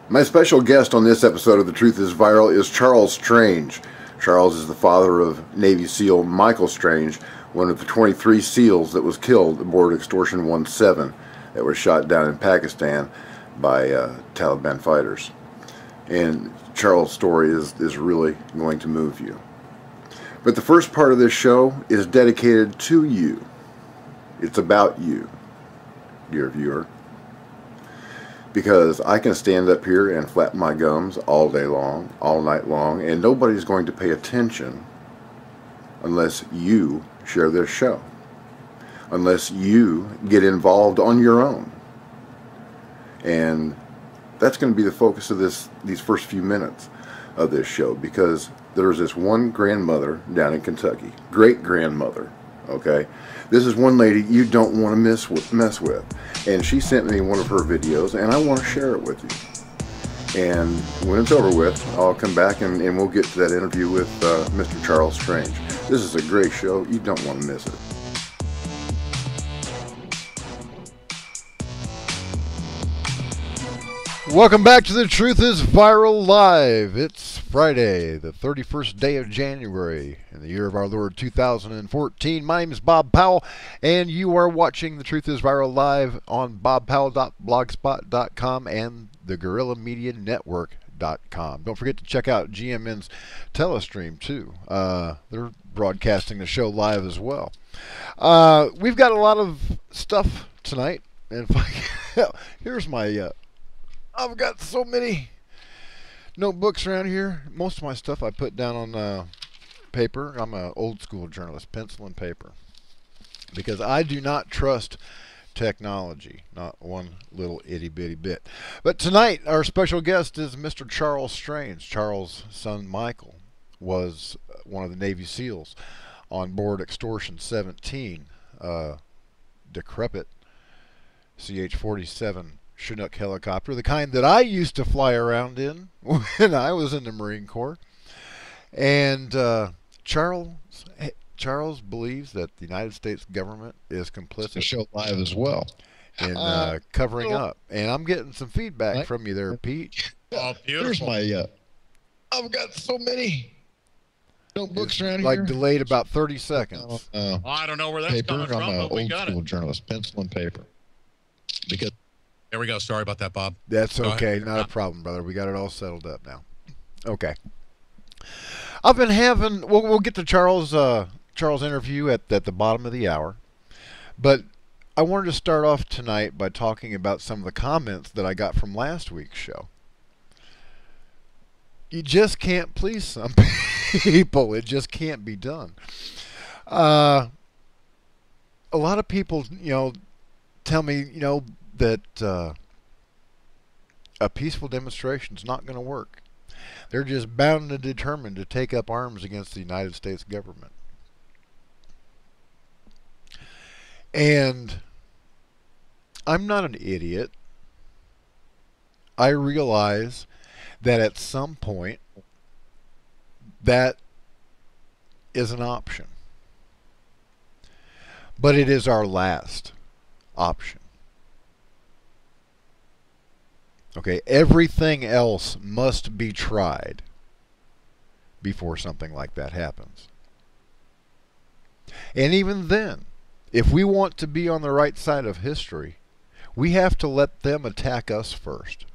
My special guest on this episode of The Truth is Viral is Charles Strange. Charles is the father of Navy SEAL Michael Strange, one of the 23 SEALs that was killed aboard Extortion 17 that was shot down in Pakistan by Taliban fighters. And Charles' story is really going to move you. But the first part of this show is dedicated to you. It's about you, dear viewer. Because I can stand up here and flap my gums all day long, all night long, and nobody's going to pay attention unless you share this show. Unless you get involved on your own. And that's going to be the focus of these first few minutes of this show, because there's this one grandmother down in Kentucky, great-grandmother, okay? This is one lady you don't want to mess with. And she sent me one of her videos, and I want to share it with you. And when it's over with, I'll come back and we'll get to that interview with Mr. Charles Strange. This is a great show. You don't want to miss it. Welcome back to The Truth is Viral Live. It's Friday, the 31st day of January in the year of our Lord 2014. My name is Bob Powell, and you are watching The Truth is Viral Live on bobpowell.blogspot.com and the guerrillamedianetwork.com. Don't forget to check out GMN's Telestream, too. They're broadcasting the show live as well. We've got a lot of stuff tonight. And here's my... I've got so many notebooks around here. Most of my stuff I put down on paper. I'm an old school journalist, pencil and paper. Because I do not trust technology, not one little itty bitty bit. But tonight our special guest is Mr. Charles Strange. Charles' son Michael was one of the Navy SEALs on board Extortion 17, decrepit CH-47 Chinook helicopter, the kind that I used to fly around in when I was in the Marine Corps. And Charles believes that the United States government is complicit. The show live as well in covering up. And I'm getting some feedback from you there, Pete. Oh, beautiful. Here's my I've got so many notebooks around like here. Delayed about 30 seconds. I don't know where that's paper. coming from, I'm an but we old got school it. journalist, pencil and paper. Because There we go. Sorry about that, Bob. That's okay. Not a problem, brother. We got it all settled up now. Okay. I've been having... We'll get to Charles' interview at the bottom of the hour. But I wanted to start off tonight by talking about some of the comments that I got from last week's show. You just can't please some people. It just can't be done. A lot of people, tell me, that a peaceful demonstration is not going to work. They're just bound and determined to take up arms against the United States government. And I'm not an idiot. I realize that at some point that is an option. But it is our last option. Okay, everything else must be tried before something like that happens. And even then, if we want to be on the right side of history, we have to let them attack us first.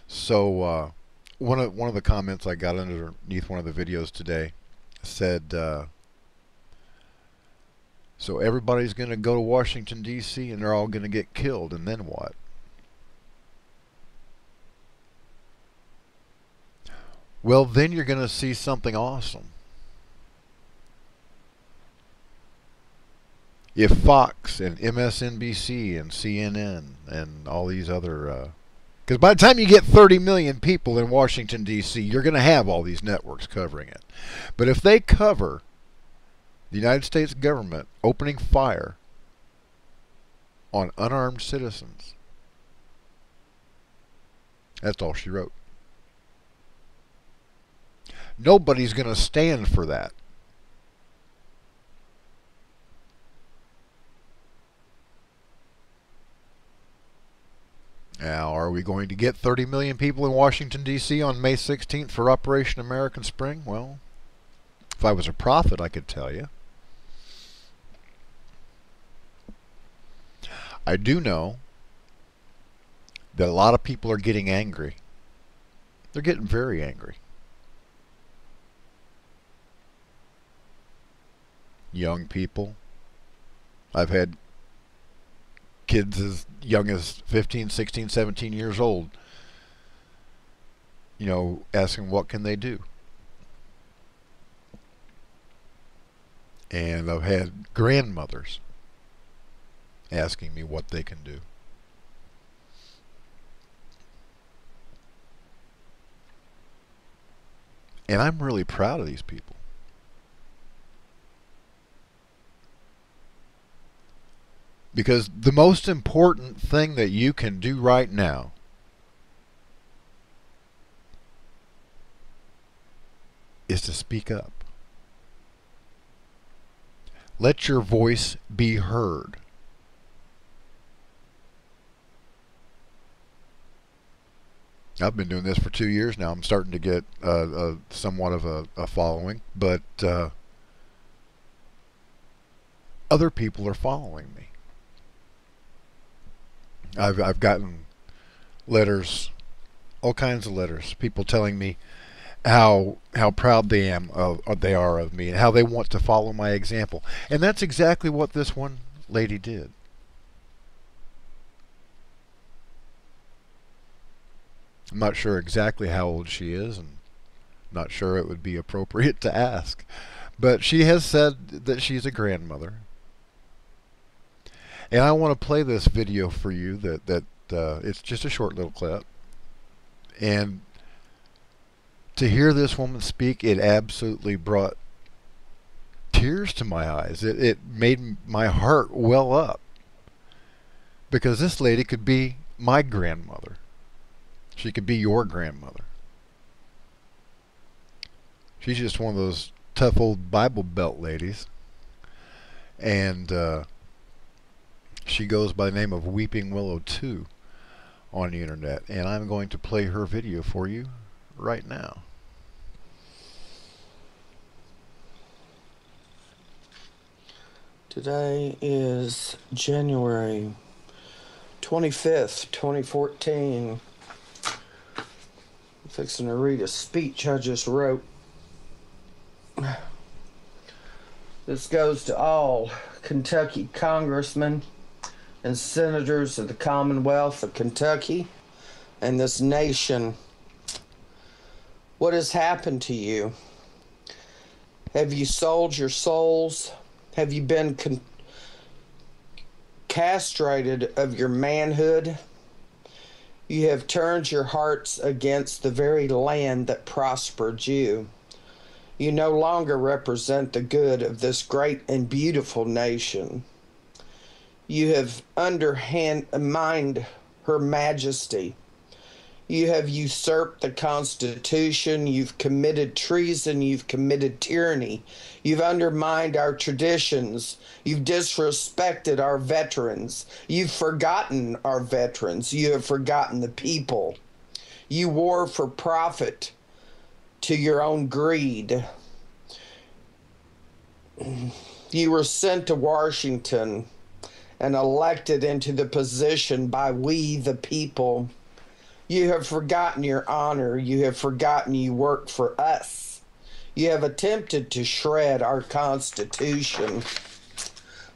So, one of the comments I got underneath one of the videos today said, so everybody's going to go to Washington, D.C., and they're all going to get killed, and then what? Well, then you're going to see something awesome. If Fox and MSNBC and CNN and all these other... because by the time you get 30 million people in Washington, D.C., you're going to have all these networks covering it. But if they cover the United States government opening fire on unarmed citizens, that's all she wrote. Nobody's going to stand for that. Now, are we going to get 30 million people in Washington, D.C. on May 16th for Operation American Spring? Well, if I was a prophet, I could tell you. I do know that a lot of people are getting angry. They're getting very angry. Young people. I've had kids as young as 15, 16, 17 years old, you know, asking what can they do. And I've had grandmothers asking me what they can do. And I'm really proud of these people. Because the most important thing that you can do right now is to speak up. Let your voice be heard. I've been doing this for 2 years now. I'm starting to get somewhat of a following, but other people are following me. I've gotten letters, all kinds of letters, people telling me how proud they are of me and how they want to follow my example. And that's exactly what this one lady did. I'm not sure exactly how old she is, and not sure it would be appropriate to ask. But she has said that she's a grandmother. And I want to play this video for you that it's just a short little clip. And to hear this woman speak, it absolutely brought tears to my eyes. It made my heart well up. Because this lady could be my grandmother. She could be your grandmother. She's just one of those tough old Bible Belt ladies. And she goes by the name of Weeping Willow 2 on the internet. And I'm going to play her video for you right now. Today is January 25th, 2014. I'm fixing to read a speech I just wrote. This goes to all Kentucky congressmen and senators of the Commonwealth of Kentucky and this nation. What has happened to you? Have you sold your souls? Have you been castrated of your manhood? You have turned your hearts against the very land that prospered you. You no longer represent the good of this great and beautiful nation. You have undermined her majesty. You have usurped the Constitution. You've committed treason. You've committed tyranny. You've undermined our traditions. You've disrespected our veterans. You've forgotten our veterans. You have forgotten the people. You war for profit to your own greed. You were sent to Washington and elected into the position by we the people. You have forgotten your honor. You have forgotten you work for us. You have attempted to shred our Constitution.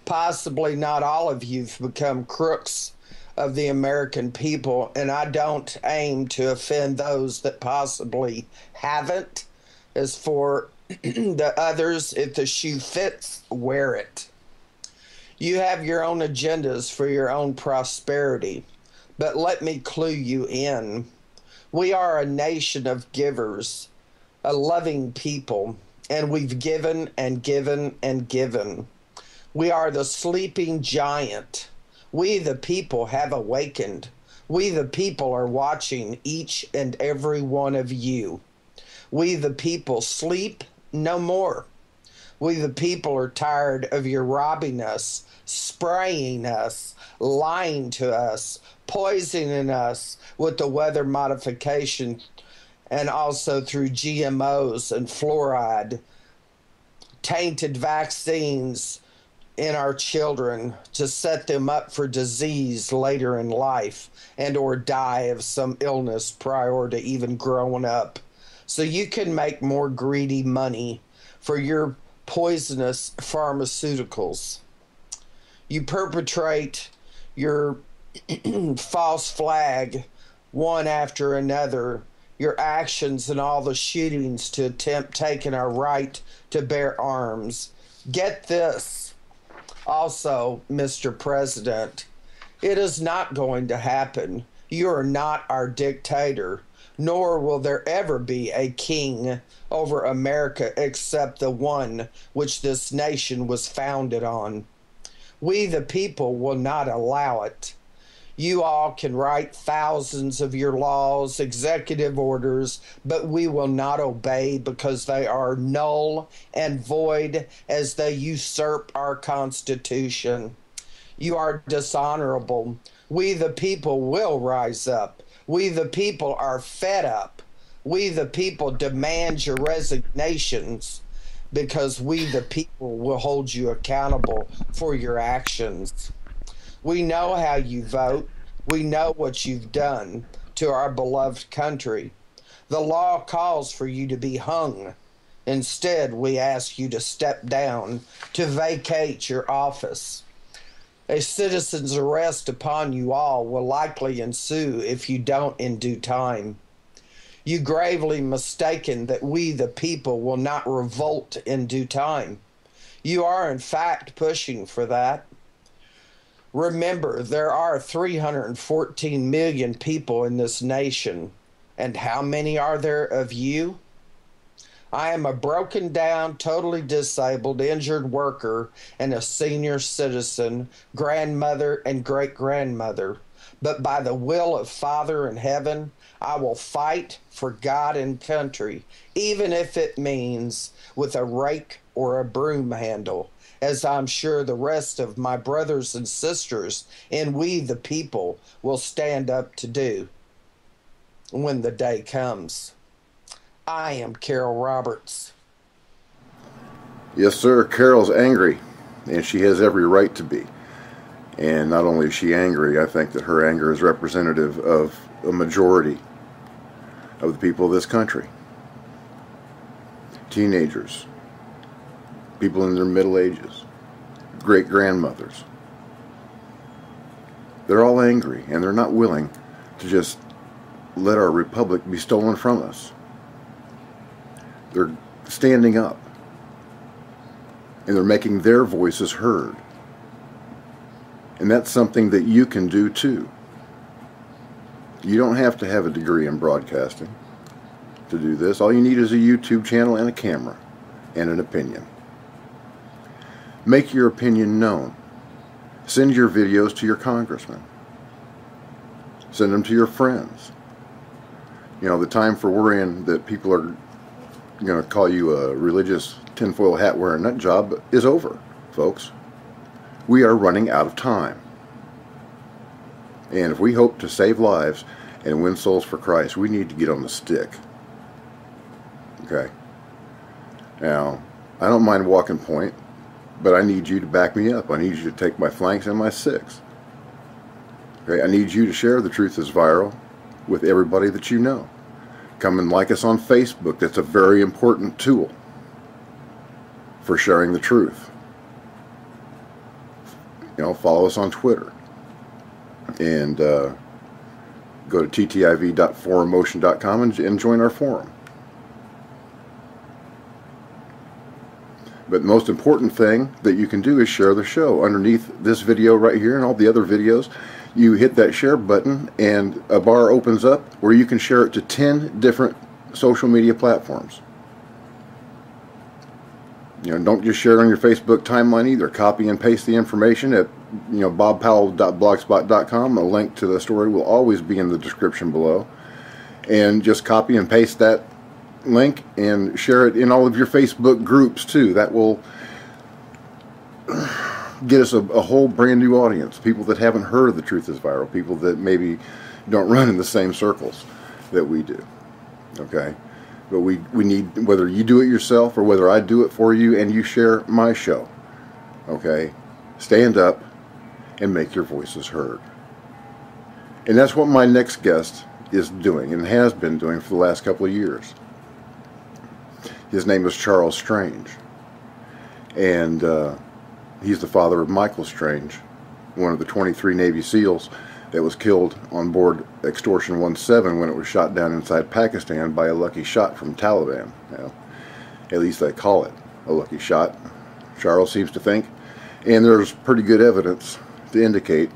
Possibly not all of you have become crooks of the American people, and I don't aim to offend those that possibly haven't. As for the others, if the shoe fits, wear it. You have your own agendas for your own prosperity. But let me clue you in. We are a nation of givers, a loving people, and we've given and given and given. We are the sleeping giant. We the people have awakened. We the people are watching each and every one of you. We the people sleep no more. We the people are tired of your robbing us, spraying us, lying to us, poisoning us with the weather modification, and also through GMOs and fluoride, tainted vaccines in our children to set them up for disease later in life and or die of some illness prior to even growing up. So you can make more greedy money for your poisonous pharmaceuticals. You perpetrate your false flag one after another, your actions and all the shootings to attempt taking our right to bear arms. Get this also, Mr. President, it is not going to happen. You are not our dictator, nor will there ever be a king over America except the one which this nation was founded on. We, the people, will not allow it. You all can write thousands of your laws, executive orders, but we will not obey because they are null and void as they usurp our Constitution. You are dishonorable. We, the people, will rise up. We, the people, are fed up. We, the people, demand your resignations because we, the people, will hold you accountable for your actions. We know how you vote. We know what you've done to our beloved country. The law calls for you to be hung. Instead, we ask you to step down, to vacate your office. A citizen's arrest upon you all will likely ensue if you don't in due time. You gravely mistaken that we, the people, will not revolt in due time. You are, in fact, pushing for that. Remember, there are 314 million people in this nation. And how many are there of you? I am a broken down, totally disabled, injured worker and a senior citizen, grandmother and great-grandmother. But by the will of Father in heaven, I will fight for God and country, even if it means with a rake or a broom handle, as I'm sure the rest of my brothers and sisters and we the people will stand up to do when the day comes. I am Carol Roberts. Yes, sir. Carol's angry, and she has every right to be. And not only is she angry, I think that her anger is representative of a majority of the people of this country. Teenagers, people in their middle ages, great-grandmothers. They're all angry, and they're not willing to just let our republic be stolen from us. They're standing up, and they're making their voices heard. And that's something that you can do too. You don't have to have a degree in broadcasting to do this. All you need is a YouTube channel and a camera and an opinion. Make your opinion known. Send your videos to your congressman. Send them to your friends. You know, the time for worrying that people are going to call you a religious tinfoil hat wearing nut job is over, folks. We are running out of time. And if we hope to save lives and win souls for Christ, we need to get on the stick. Okay? Now, I don't mind walking point, but I need you to back me up. I need you to take my flanks and my six. Okay? I need you to share The Truth is Viral with everybody that you know. Come and like us on Facebook. That's a very important tool for sharing the truth. You know, follow us on Twitter. And go to ttiv.forummotion.com and join our forum. But the most important thing that you can do is share the show. Underneath this video right here and all the other videos, you hit that share button and a bar opens up where you can share it to 10 different social media platforms. You know, don't just share it on your Facebook timeline either. Copy and paste the information at, you know, bobpowell.blogspot.com. A link to the story will always be in the description below. And just copy and paste that link and share it in all of your Facebook groups too. That will get us a whole brand new audience. People that haven't heard of The Truth is Viral. People that maybe don't run in the same circles that we do. Okay? But we need, whether you do it yourself or whether I do it for you and you share my show. Okay? Stand up and make your voices heard. And that's what my next guest is doing and has been doing for the last couple of years. His name is Charles Strange. And he's the father of Michael Strange, one of the 23 Navy SEALs that was killed on board Extortion 17 when it was shot down inside Pakistan by a lucky shot from Taliban. You know, at least they call it a lucky shot, Charles seems to think. And there's pretty good evidence to indicate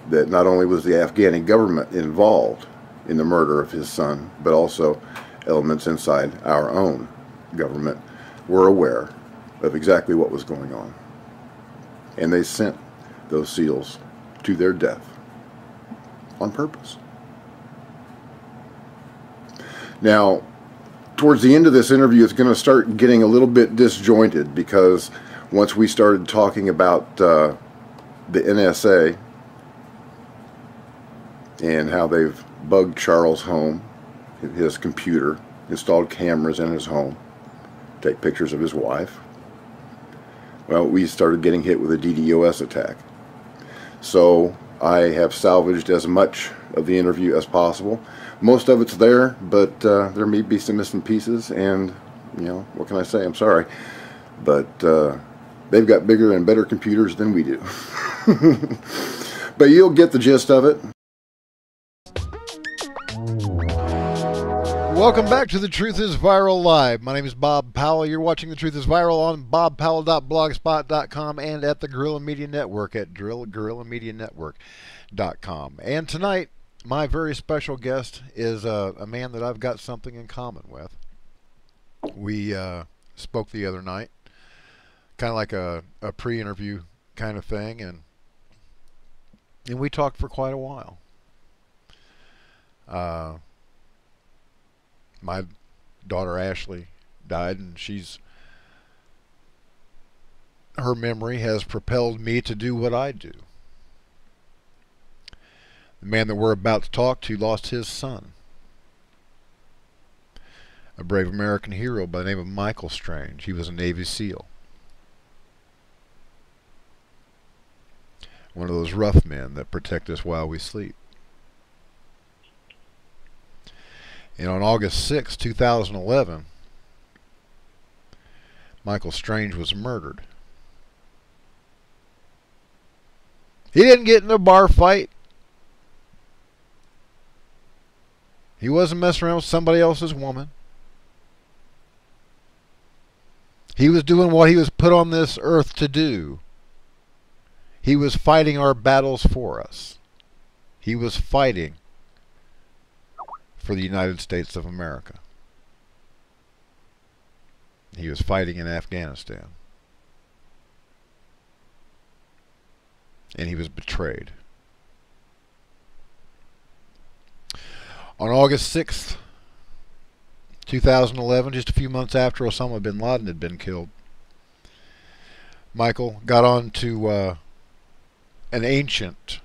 that not only was the Afghani government involved in the murder of his son, but also elements inside our own government were aware of exactly what was going on. And they sent those SEALs to their death on purpose. Now, towards the end of this interview, it's going to start getting a little bit disjointed because once we started talking about the NSA and how they've bugged Charles' home, his computer, installed cameras in his home, take pictures of his wife, well, we started getting hit with a DDoS attack. So I have salvaged as much of the interview as possible. Most of it's there, but there may be some missing pieces, and, you know, what can I say? I'm sorry. But they've got bigger and better computers than we do. But you'll get the gist of it. Welcome back to The Truth is Viral Live. My name is Bob Powell. You're watching The Truth is Viral on bobpowell.blogspot.com and at the Guerrilla Media Network at guerrillamedianetwork.com. And tonight, my very special guest is a man that I've got something in common with. We spoke the other night, kind of like a pre-interview kind of thing, and we talked for quite a while. My daughter Ashley died, and her memory has propelled me to do what I do. The man that we're about to talk to lost his son, a brave American hero by the name of Michael Strange. He was a Navy SEAL. One of those rough men that protect us while we sleep. And on August 6, 2011, Michael Strange was murdered. He didn't get in a bar fight. He wasn't messing around with somebody else's woman. He was doing what he was put on this earth to do. He was fighting our battles for us. He was fighting for the United States of America. He was fighting in Afghanistan. And he was betrayed. On August 6th, 2011, just a few months after Osama Bin Laden had been killed, Michael got on to an ancient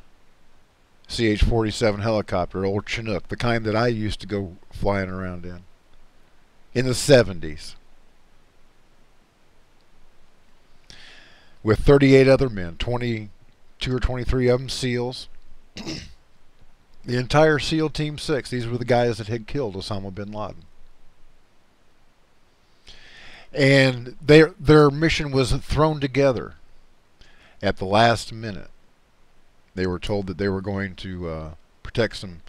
CH-47 helicopter, old Chinook, the kind that I used to go flying around in the 70s, with 38 other men, 22 or 23 of them SEALs. The entire SEAL Team 6, these were the guys that had killed Osama Bin Laden. And their mission was thrown together at the last minute. They were told that they were going to protect some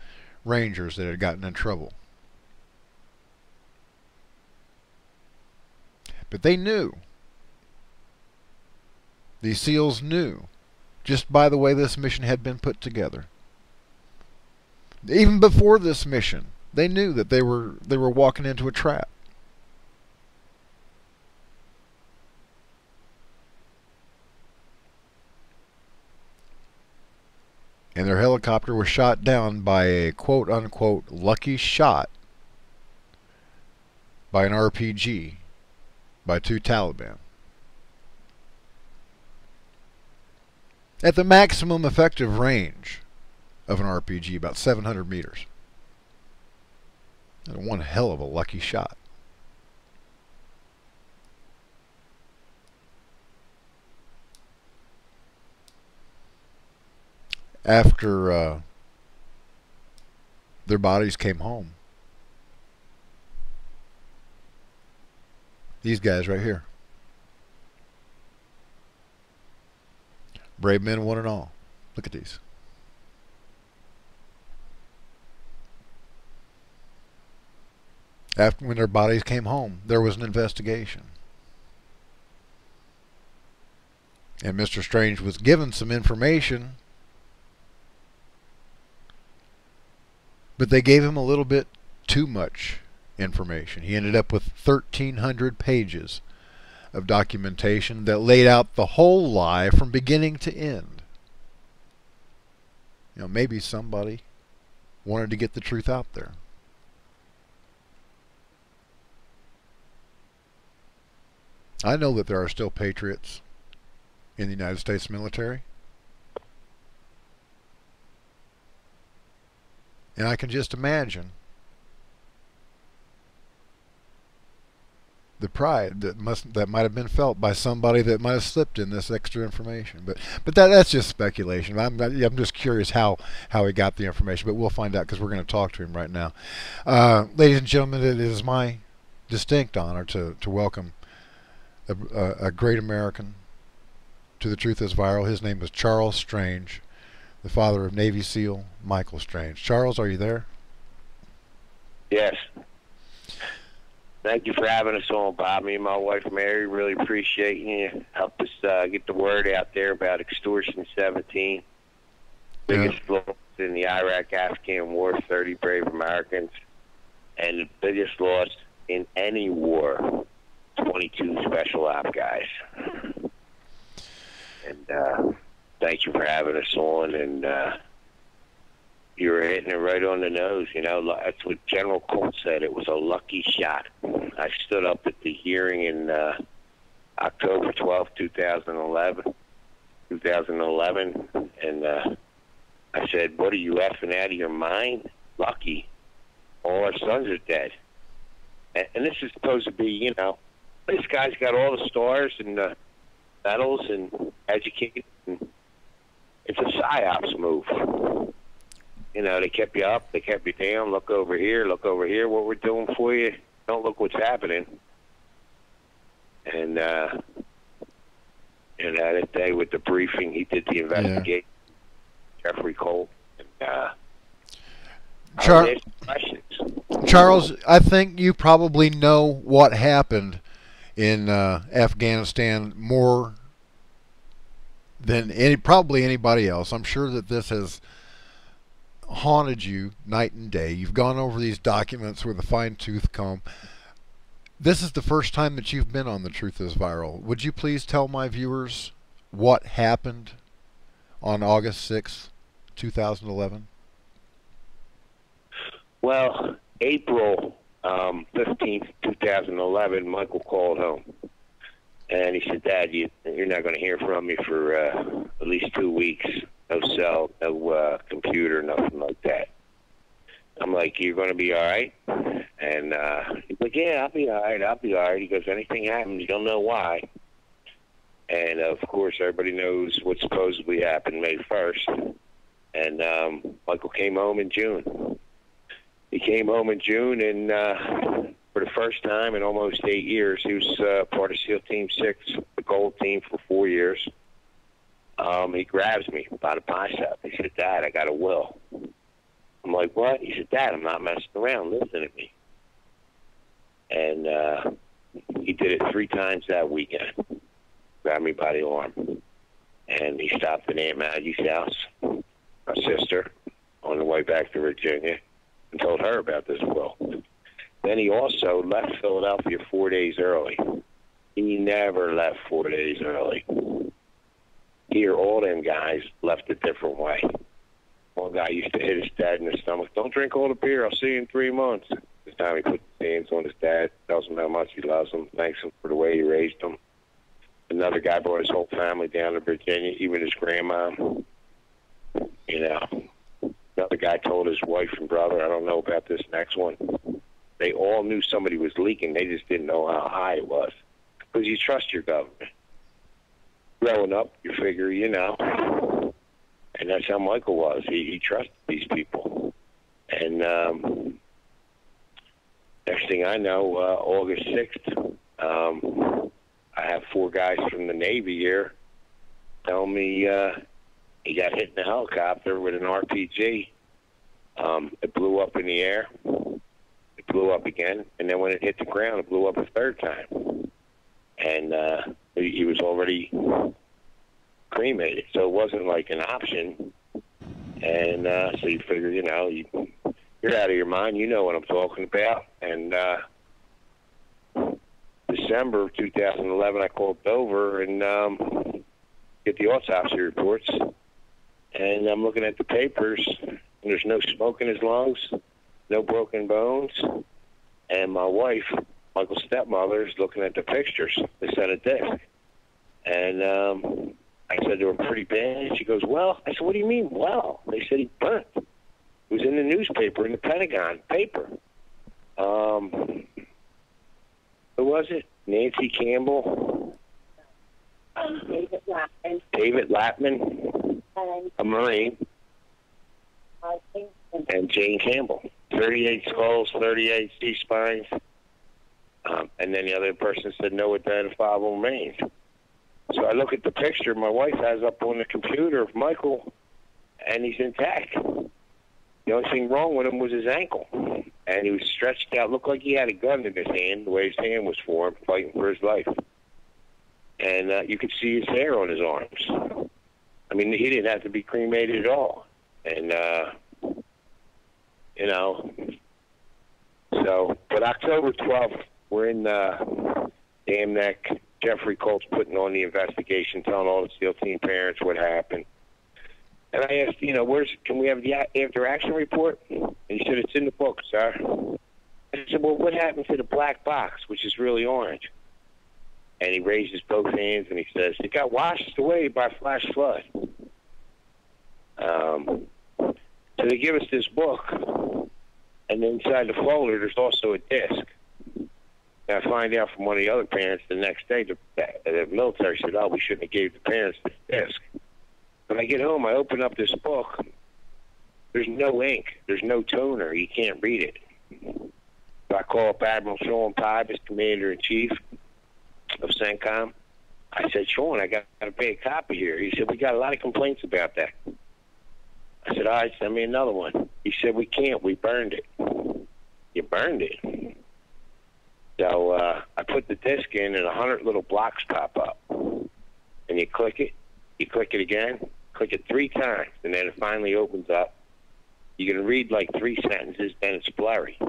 Rangers that had gotten in trouble. But they knew. These SEALs knew, just by the way this mission had been put together. Even before this mission, they knew that they were walking into a trap. And their helicopter was shot down by a quote-unquote lucky shot by an RPG by 2 Taliban. At the maximum effective range of an RPG, about 700 meters. And one hell of a lucky shot. After their bodies came home, these guys right here, brave men one and all. Look at these. After, when their bodies came home, there was an investigation. And Mr. Strange was given some information, but they gave him a little bit too much information. He ended up with 1,300 pages of documentation that laid out the whole lie from beginning to end. You know, maybe somebody wanted to get the truth out there. I know that there are still patriots in the United States military. And I can just imagine the pride that might have been felt by somebody that might have slipped in this extra information. But that's just speculation. I'm just curious how he got the information. But we'll find out because we're going to talk to him right now. Ladies and gentlemen, it is my distinct honor to welcome a great American to The Truth Is Viral. His name is Charles Strange, the father of Navy SEAL Michael Strange. Charles, are you there? Yes. Thank you for having us on, Bob. Me and my wife, Mary, really appreciate you. Help us get the word out there about Extortion 17. Biggest loss in the Iraq-Afghan war, 30 brave Americans. And the biggest loss in any war, 22 special op guys. And thank you for having us on. And you were hitting it right on the nose. You know, that's what General Colt said. It was a lucky shot. I stood up at the hearing in October 12, 2011, and I said, "What are you effing out of your mind? Lucky. All our sons are dead." And this is supposed to be, you know, this guy's got all the stars and medals and educated. And it's a psyops move. You know, they kept you up, they kept you down. Look over here, what we're doing for you. Don't look what's happening. And that day with the briefing, he did the investigation. Yeah. Jeffrey Colt. And Charles, I think you probably know what happened in Afghanistan more than probably anybody else. I'm sure that this has haunted you night and day. You've gone over these documents with a fine-tooth comb. This is the first time that you've been on The Truth Is Viral. Would you please tell my viewers what happened on August 6th, 2011? Well, April 15th, 2011, Michael called home. And he said, "Dad, you're not going to hear from me for at least 2 weeks. No cell, no computer, nothing like that." I'm like, "You're going to be all right?" And he's like, "Yeah, I'll be all right. He goes, "Anything happens, you'll know why." And, of course, everybody knows what supposedly happened May 1st. And Michael came home in June. He came home in June, and for the first time in almost 8 years, he was part of SEAL Team 6, the gold team for 4 years. He grabs me by the bicep. He said, "Dad, I got a will." I'm like, "What?" He said, "Dad, I'm not messing around. Listen to me." And he did it 3 times that weekend. Grabbed me by the arm. And he stopped at Aunt Maggie's house, my sister, on the way back to Virginia, and told her about this will. Then he also left Philadelphia 4 days early. He never left 4 days early. Here, all them guys left a different way. One guy used to hit his dad in the stomach. "Don't drink all the beer. I'll see you in 3 months." the time he puts his hands on his dad, tells him how much he loves him, thanks him for the way he raised him. Another guy brought his whole family down to Virginia, even his grandma. You know, another guy told his wife and brother, I don't know about this next one. They all knew somebody was leaking. They just didn't know how high it was. Because you trust your government. Growing up, you figure, you know. And that's how Michael was. He trusted these people. And next thing I know, August 6th, I have 4 guys from the Navy here tell me he got hit in a helicopter with an RPG. It blew up in the air. It blew up again. And then when it hit the ground, it blew up a 3rd time. And he was already cremated, so it wasn't like an option. And so you figure, you know, you're out of your mind. You know what I'm talking about. And December of 2011, I called Dover and get the autopsy reports. And I'm looking at the papers, and there's no smoke in his lungs, no broken bones. And my wife, Michael's stepmother, is looking at the pictures. They sent a disc. And I said, they were pretty bad. She goes, well. I said, what do you mean, well? They said he burnt. It was in the newspaper, in the Pentagon paper. Who was it? Nancy Campbell? David Lappin. David Lappin, a Marine. And Jane Campbell. 38 skulls, 38 C-spines. And then the other person said no identifiable remains. So I look at the picture my wife has up on the computer of Michael, and he's intact. The only thing wrong with him was his ankle. And he was stretched out, looked like he had a gun in his hand, the way his hand was formed, fighting for his life. And you could see his hair on his arms. I mean, he didn't have to be cremated at all. And, you know, so, but October 12th, we're in Dam Neck. Jeffrey Colt's putting on the investigation, telling all the SEAL team parents what happened. And I asked, you know, can we have the after action report? And he said, it's in the book, sir. I said, well, what happened to the black box, which is really orange? And he raises both hands and he says, it got washed away by flash flood. So they give us this book, and inside the folder, there's also a disc. And I find out from one of the other parents the next day, the military said, oh, we shouldn't have gave the parents the disc. When I get home, I open up this book. There's no ink. There's no toner. You can't read it. So I call up Admiral Sean Pybus, Commander-in-Chief of CENTCOM. I said, Sean, I got to pay a copy here. He said, we got a lot of complaints about that. I said, all right, send me another one. He said, we can't. We burned it. You burned it? So I put the disc in, and 100 little blocks pop up. And you click it again, click it 3 times, and then it finally opens up. You're going to read like 3 sentences, then it's blurry.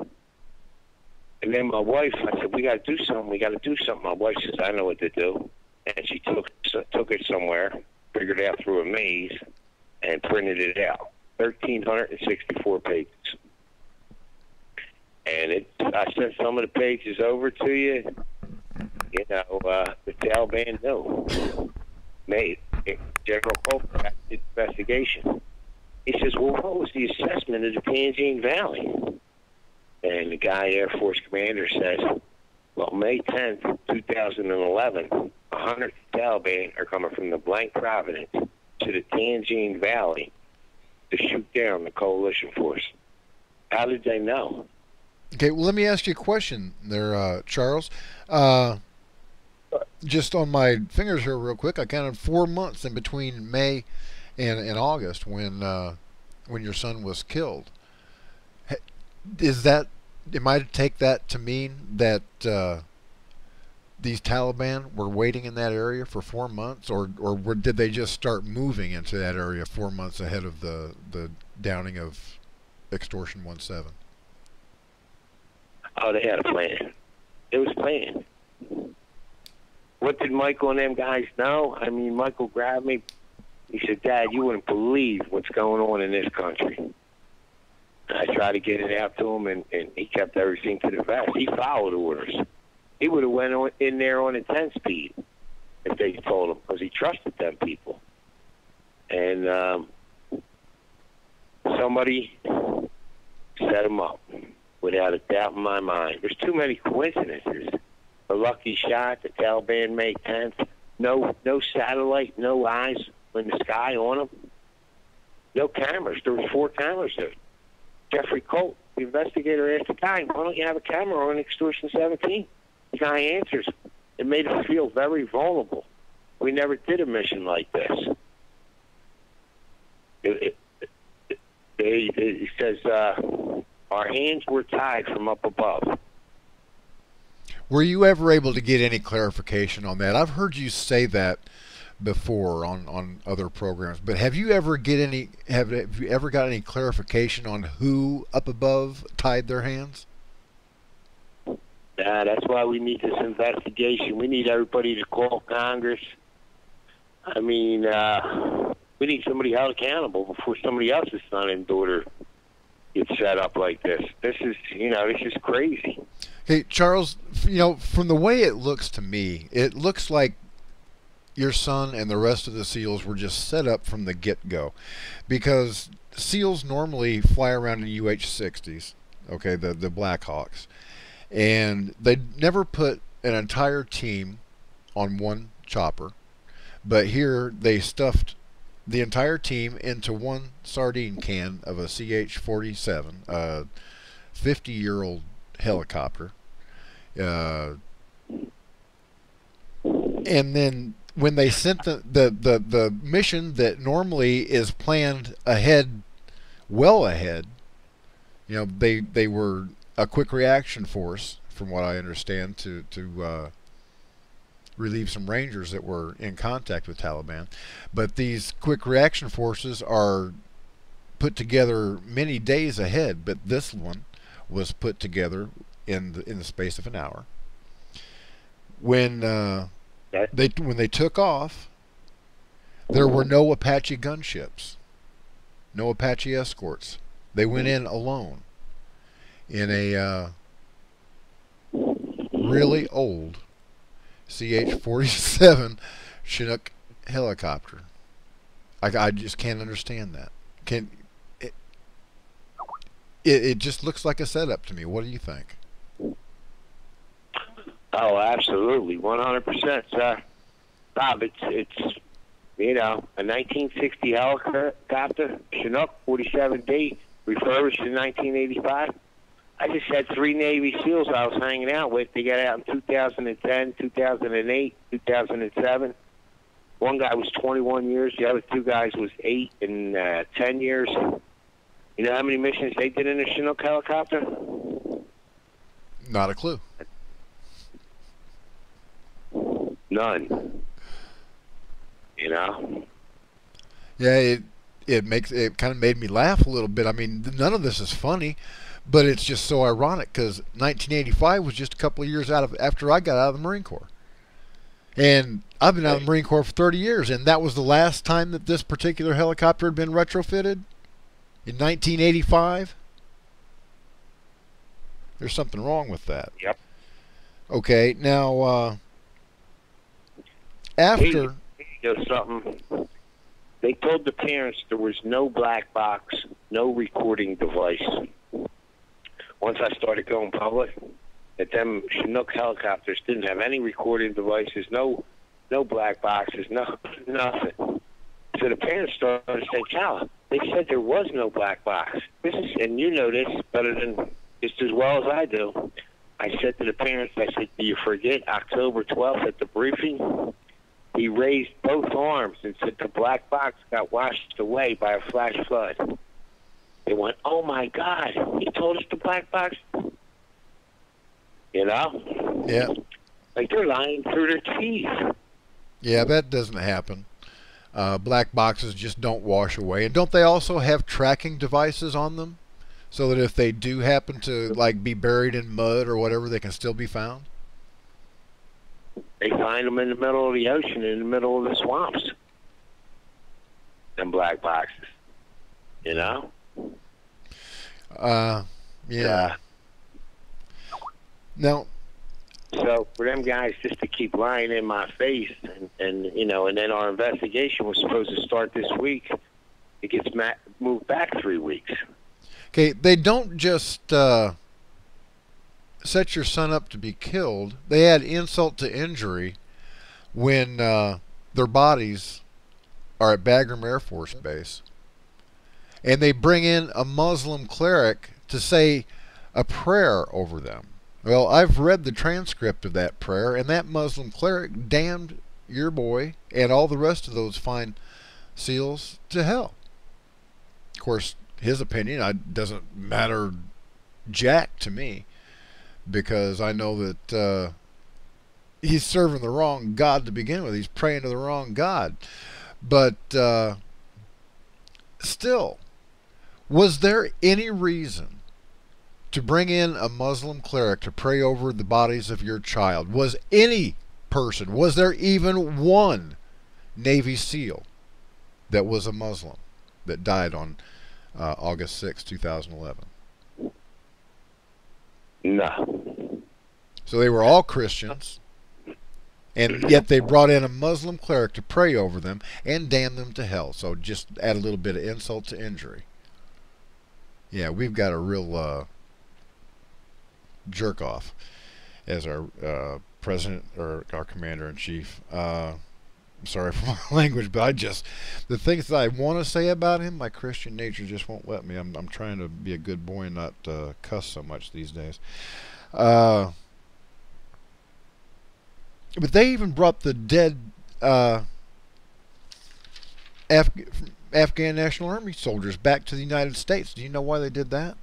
And then my wife, I said, we got to do something. My wife says, I know what to do. And she took it somewhere, figured it out through a maze, and printed it out. 1,364 pages. And I sent some of the pages over to you. You know, the Taliban knew. General Cope got the investigation. He says, well, what was the assessment of the Tangi Valley? And the guy, Air Force commander, says, well, May 10th, 2011, 100 Taliban are coming from the blank Providence to the Tangi Valley to shoot down the coalition force. How did they know? Okay, well, let me ask you a question there, Charles. Just on my fingers here real quick, I counted 4 months in between May and August when your son was killed. Am I to take that to mean that these Taliban were waiting in that area for 4 months, or did they just start moving into that area 4 months ahead of the downing of Extortion 17? Oh, they had a plan. It was planned. What did Michael and them guys know? I mean, Michael grabbed me. He said, Dad, you wouldn't believe what's going on in this country. I tried to get it out to him, and he kept everything to the vest. He followed orders. He would have went in there on a 10-speed if they told him, because he trusted them people. And somebody set him up, without a doubt in my mind. There's too many coincidences. A lucky shot, the Taliban May 10th. No satellite, no eyes in the sky on them. No cameras. There was 4 cameras there. Jeffrey Colt, the investigator, asked the guy, why don't you have a camera on Extortion 17? The guy answers. It made us feel very vulnerable. We never did a mission like this. He says, our hands were tied from up above. Were you ever able to get any clarification on that? I've heard you say that before on other programs, but have you ever have you ever got any clarification on who up above tied their hands? That's why we need this investigation. We need everybody to call Congress. I mean, we need somebody held accountable before somebody else's son and daughter gets set up like this. This is crazy. Hey, Charles, from the way it looks to me, it looks like your son and the rest of the SEALs were just set up from the get-go, because SEALs normally fly around in UH-60s, okay, the Blackhawks, and they never put an entire team on one chopper, but here they stuffed the entire team into one sardine can of a CH-47, a 50-year-old helicopter, and then when they sent the mission that normally is planned ahead, well ahead, they were a quick reaction force, from what I understand, to relieve some Rangers that were in contact with Taliban. But these quick reaction forces are put together many days ahead, but this one was put together in the space of an hour. When they took off, there were no Apache gunships, no Apache escorts. They went in alone in a really old CH-47 Chinook helicopter. I just can't understand that. It just looks like a setup to me. What do you think? Oh, absolutely, 100%, sir. Bob, it's a 1960 helicopter, Chinook 47D, refurbished in 1985. I just had 3 Navy SEALs I was hanging out with. They got out in 2010, 2008, 2007. One guy was 21 years. The other 2 guys was 8 and 10 years. You know how many missions they did in a Chinook helicopter? Not a clue. None. Yeah, it kind of made me laugh a little bit. I mean, none of this is funny, but it's just so ironic, because 1985 was just a couple of years after I got out of the Marine Corps. And I've been out of the Marine Corps for 30 years, and that was the last time that this particular helicopter had been retrofitted, in 1985. There's something wrong with that. Yep. Okay, now after something, they told the parents there was no black box, no recording device. Once I started going public, that them Chinook helicopters didn't have any recording devices, no black boxes, nothing. So the parents started to say, "Cal, they said there was no black box." And you know this better than just as well as I do. I said to the parents, I said, "Do you forget October 12th at the briefing? He raised both arms and said the black box got washed away by a flash flood." They went, "Oh my God, he told us the black box." Yeah. Like they're lying through their teeth. Yeah, that doesn't happen. Black boxes just don't wash away. And don't they also have tracking devices on them, so that if they do happen to be buried in mud or whatever, they can still be found? They find them in the middle of the ocean, in the middle of the swamps. Them black boxes. Yeah. Now, So for them guys just to keep lying in my face, and you know, and then our investigation was supposed to start this week. It gets moved back 3 weeks. okay, they don't just set your son up to be killed. They add insult to injury when their bodies are at Bagram Air Force Base. And they bring in a Muslim cleric to say a prayer over them. Well, I've read the transcript of that prayer, and that Muslim cleric damned your boy and all the rest of those fine SEALs to hell. Of course, his opinion doesn't matter jack to me, because I know that he's serving the wrong God to begin with. He's praying to the wrong God. But still, was there any reason to bring in a Muslim cleric to pray over the bodies of your child? Was any person, was there even one Navy SEAL that was a Muslim that died on August 6, 2011? No. So they were all Christians, and yet they brought in a Muslim cleric to pray over them and damn them to hell. So just add a little bit of insult to injury. Yeah, we've got a real jerk off as our president, or our commander-in-chief. I'm sorry for my language, but the things that I want to say about him, my Christian nature just won't let me. I'm trying to be a good boy and not cuss so much these days. But they even brought the dead Afghan National Army soldiers back to the United States. Do you know why they did that?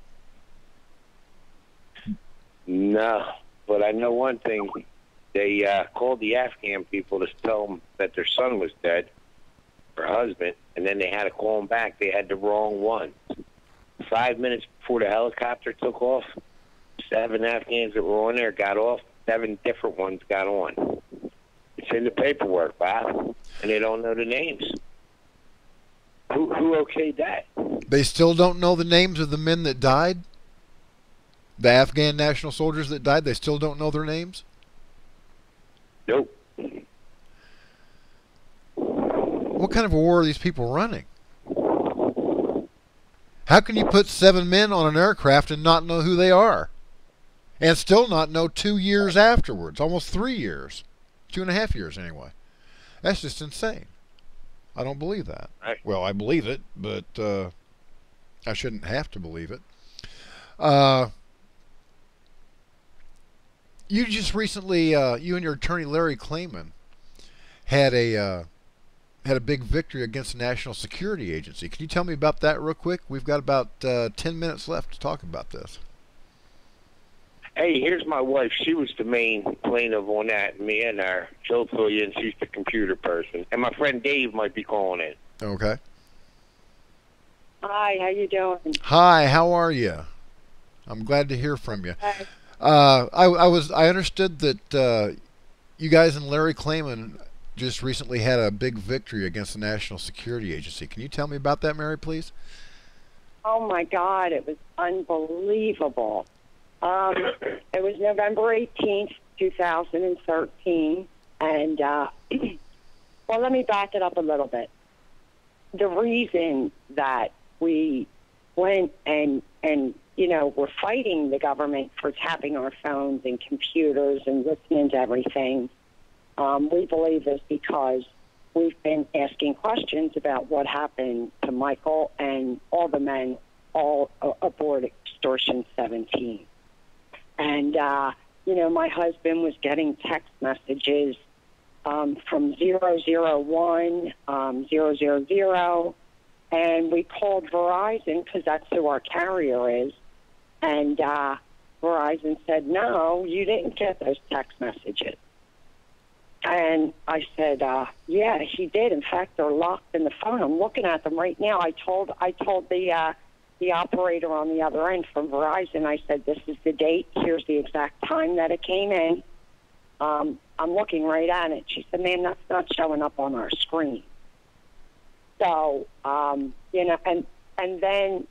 No, but I know one thing. They called the Afghan people to tell them that their son was dead, her husband, and then they had to call them back. They had the wrong one. 5 minutes before the helicopter took off, 7 Afghans that were on there got off. 7 different ones got on. It's in the paperwork, Bob, and they don't know the names. Who okayed that? They still don't know the names of the men that died? The Afghan national soldiers that died, they still don't know their names? Nope. What kind of a war are these people running? How can you put 7 men on an aircraft and not know who they are? And still not know 2 years afterwards, almost 3 years. 2.5 years anyway. That's just insane. I don't believe that. Right. Well, I believe it, but I shouldn't have to believe it. You just recently, you and your attorney Larry Klayman had a big victory against the National Security Agency. Can you tell me about that real quick? We've got about 10 minutes left to talk about this. Hey, here's my wife. She was the main plaintiff on that. Me and her. She'll fill you in. She's the computer person. And my friend Dave might be calling in. Okay. Hi, how you doing? Hi, how are you? I'm glad to hear from you. Hi. I understood that you guys and Larry Klayman just recently had a big victory against the National Security Agency. Can you tell me about that, Mary, please? Oh my God, it was unbelievable. It was November 18th, 2013, and well, let me back it up a little bit. The reason that we went and we're fighting the government for tapping our phones and computers and listening to everything, we believe is because we've been asking questions about what happened to Michael and all the men all aboard Extortion 17. And, my husband was getting text messages from 001, 000, and we called Verizon because that's who our carrier is. And Verizon said, no, you didn't get those text messages. And I said, yeah, he did. In fact, they're locked in the phone. I'm looking at them right now. I told the operator on the other end from Verizon, I said, this is the date. Here's the exact time that it came in. I'm looking right at it. She said, ma'am, that's not showing up on our screen. So, and then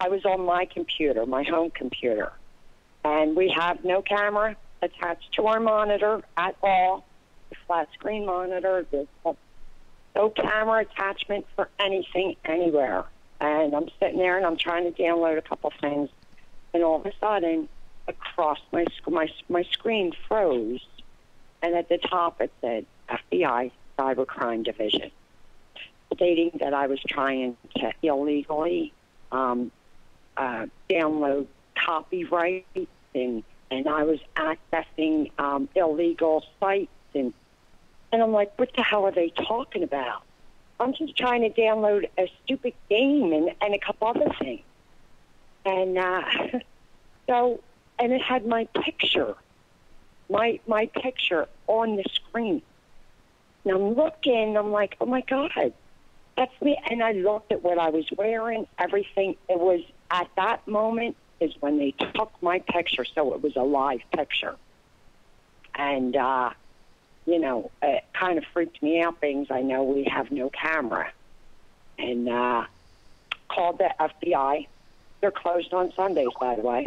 I was on my computer, my home computer, and we have no camera attached to our monitor at all. The flat screen monitor, there's no camera attachment for anything anywhere. And I'm sitting there and I'm trying to download a couple things, and all of a sudden, across my screen froze, and at the top it said FBI Cybercrime Division, stating that I was trying to illegally download copyright, and I was accessing illegal sites, and I'm like, what the hell are they talking about? I'm just trying to download a stupid game and a couple other things. And and it had my picture on the screen. And I'm looking, I'm like, oh my God, that's me. And I looked at what I was wearing, everything. It was, at that moment is when they took my picture, so it was a live picture. And, you know, it kind of freaked me out, because I know we have no camera. And called the FBI. They're closed on Sundays, by the way.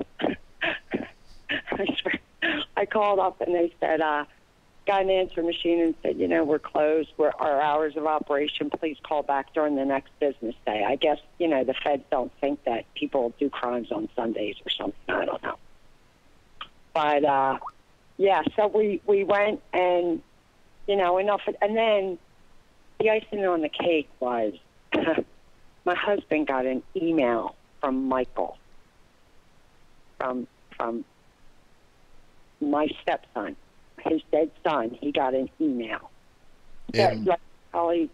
I called up and they said, got an answer machine and said, you know, we're closed. Our hours of operation. Please call back during the next business day. I guess, you know, the feds don't think that people do crimes on Sundays or something. I don't know. But, yeah, so we went and, you know, enough. And then the icing on the cake was my husband got an email from Michael, from my stepson, his dead son. He got an email. Like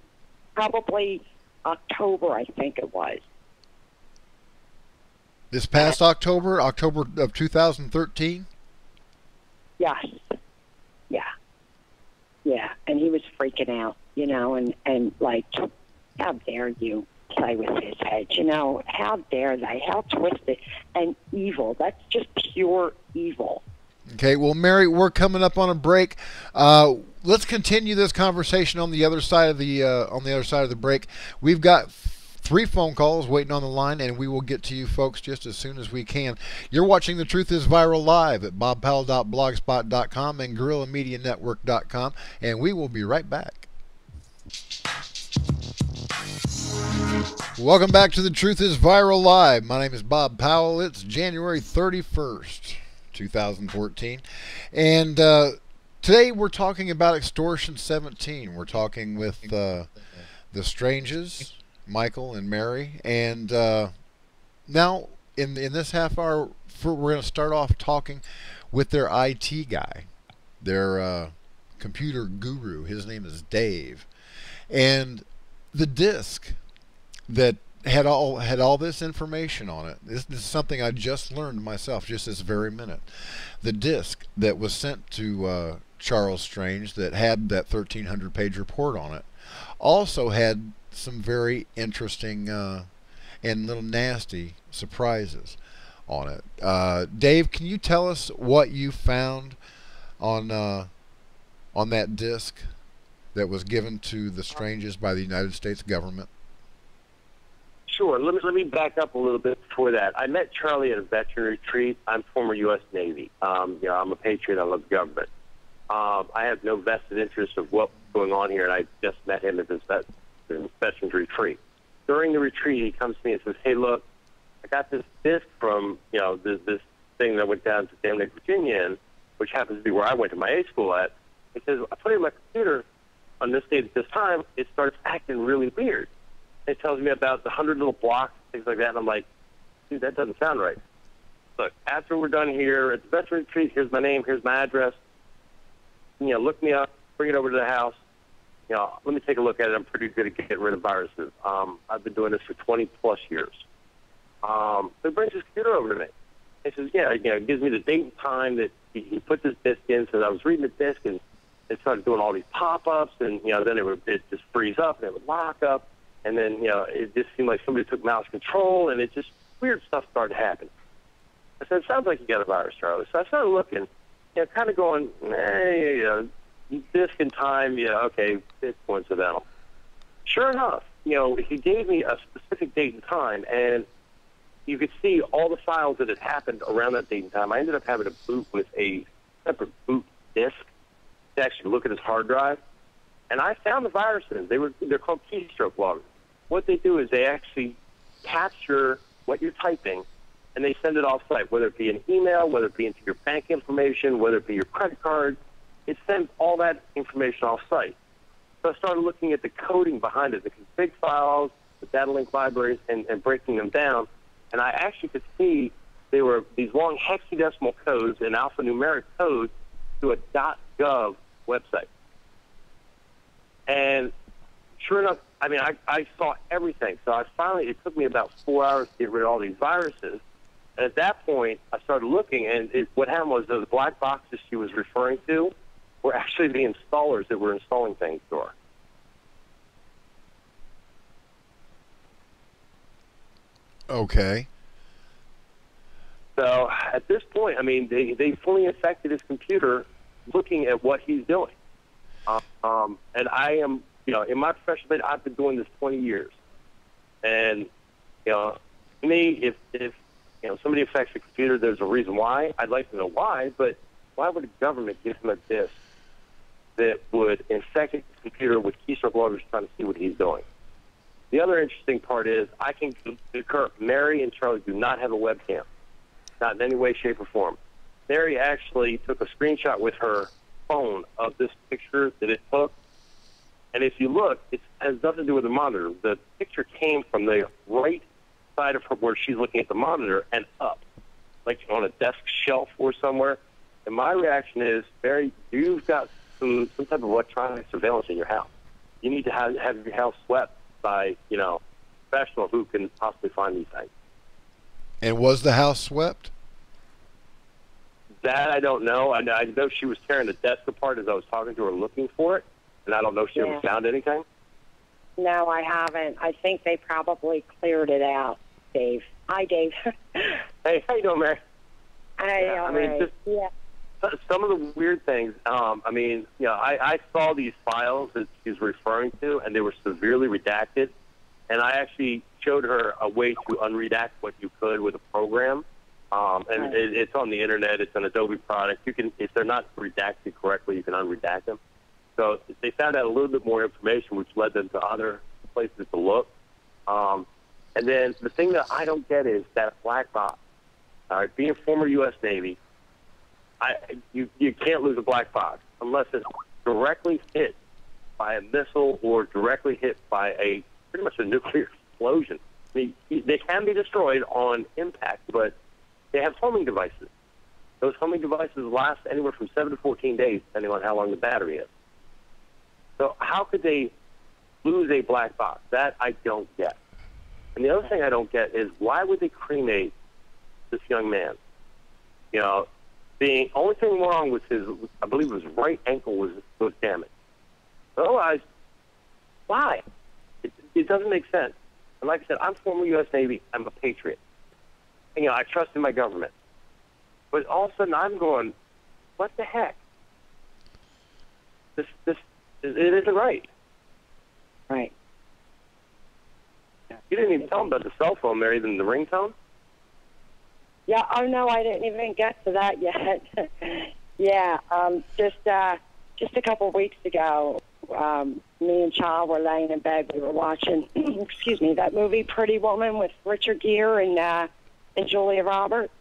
probably October, I think it was. This past October of 2013? Yes. Yeah, and he was freaking out, you know, and like, how dare you play with his head, you know, how dare they, how twisted and evil. That's just pure evil. Okay, well, Mary, we're coming up on a break. Let's continue this conversation on the other side of the break. We've got 3 phone calls waiting on the line, and we will get to you folks just as soon as we can. You're watching The Truth is Viral live at bobpowell.blogspot.com and guerrillamedianetwork.com, and we will be right back. Welcome back to The Truth is Viral live. My name is Bob Powell. It's January 31st, 2014, and today we're talking about Extortion 17. We're talking with the Stranges, Michael and Mary, and now in this half hour we're going to start off talking with their IT guy, their computer guru. His name is Dave, and the disk that had all this information on it. This is something I just learned myself just this very minute. The disk that was sent to Charles Strange that had that 1,300-page report on it also had some very interesting and little nasty surprises on it. Dave, can you tell us what you found on that disk that was given to the Stranges by the United States government? Sure. Let me back up a little bit before that. I met Charlie at a veteran retreat. I'm former U.S. Navy. You know, I'm a patriot. I love the government. I have no vested interest of what's going on here, and I just met him at this veterans retreat. During the retreat, he comes to me and says, "Hey, look, I got this disc from, you know, this thing that went down to Dam Lake, Virginia, in, which happens to be where I went to my A school at." He says, "I put it in my computer on this date at this time. It starts acting really weird. It tells me about the 100 little blocks, things like that." And I'm like, "Dude, that doesn't sound right. Look, after we're done here at the veteran retreat, here's my name, here's my address. You know, look me up, bring it over to the house. You know, let me take a look at it. I'm pretty good at getting rid of viruses. I've been doing this for 20-plus years." So he brings his computer over to me. He says, "Yeah, you know," gives me the date and time that he put this disc in. Says I was reading the disc, and it started doing all these pop-ups, and, you know, then it just freeze up, and it would lock up. And then, you know, it just seemed like somebody took mouse control, and it just, weird stuff started happening. I said, "It sounds like you got a virus, Charlie." So I started looking, you know, kind of going, you know, disk and time, yeah, okay, it's coincidental. Sure enough, you know, he gave me a specific date and time, and you could see all the files that had happened around that date and time. I ended up having to boot with a separate boot disk to actually look at his hard drive. And I found the viruses. They're called keystroke loggers. What they do is they actually capture what you're typing, and they send it off-site, whether it be an email, whether it be into your bank information, whether it be your credit card. It sends all that information off-site. So I started looking at the coding behind it, the config files, the data link libraries, and breaking them down. And I actually could see they were these long hexadecimal codes and alphanumeric codes to a .gov website. And sure enough, I mean, I saw everything. So it took me about 4 hours to get rid of all these viruses. And at that point, I started looking, and what happened was those black boxes she was referring to were actually the installers that were installing things to her. Okay. So at this point, I mean, they fully infected his computer looking at what he's doing. And I am, in my profession, I've been doing this 20 years. And, to me, if somebody affects the computer, there's a reason why. I'd like to know why, but why would the government give him a disk that would infect his computer with keystroke loggers trying to see what he's doing? The other interesting part is I can concur. Mary and Charlie do not have a webcam, not in any way, shape, or form. Mary actually took a screenshot with her phone of this picture that it took. And if you look, it has nothing to do with the monitor. The picture came from the right side of her where she's looking at the monitor and up, like on a desk shelf or somewhere. And my reaction is, Mary, you've got some type of electronic surveillance in your house. You need to have your house swept by, a professional who can possibly find these things. And was the house swept? That I don't know. I know she was tearing the desk apart as I was talking to her looking for it, and I don't know if she ever found anything. No, I haven't. I think they probably cleared it out, Dave. Hi, Dave. Hey, how you doing, Mary? Hey, all right. Some of the weird things. I saw these files that she's referring to, and they were severely redacted. And I actually showed her a way to unredact what you could with a program. It's on the internet. It's an Adobe product. You can, if they're not redacted correctly, you can unredact them. So they found out a little bit more information, which led them to other places to look. And then the thing that I don't get is that black box. All right, being former U.S. Navy, you can't lose a black box unless it's directly hit by a missile or directly hit by pretty much a nuclear explosion. I mean, they can be destroyed on impact, but they have homing devices. Those homing devices last anywhere from 7 to 14 days, depending on how long the battery is. So how could they lose a black box? That I don't get. And the other thing I don't get is why would they cremate this young man? The only thing wrong with his, I believe his right ankle was damaged. Otherwise, why? It doesn't make sense. And like I said, I'm former U.S. Navy. I'm a patriot. And, I trust in my government. But all of a sudden, I'm going, what the heck? It isn't right. Right. You didn't even tell him about the cell phone, Mary, than the ringtone? Yeah, oh no, I didn't even get to that yet. Just a couple of weeks ago, me and Child were laying in bed. We were watching, that movie Pretty Woman with Richard Gere and Julia Roberts.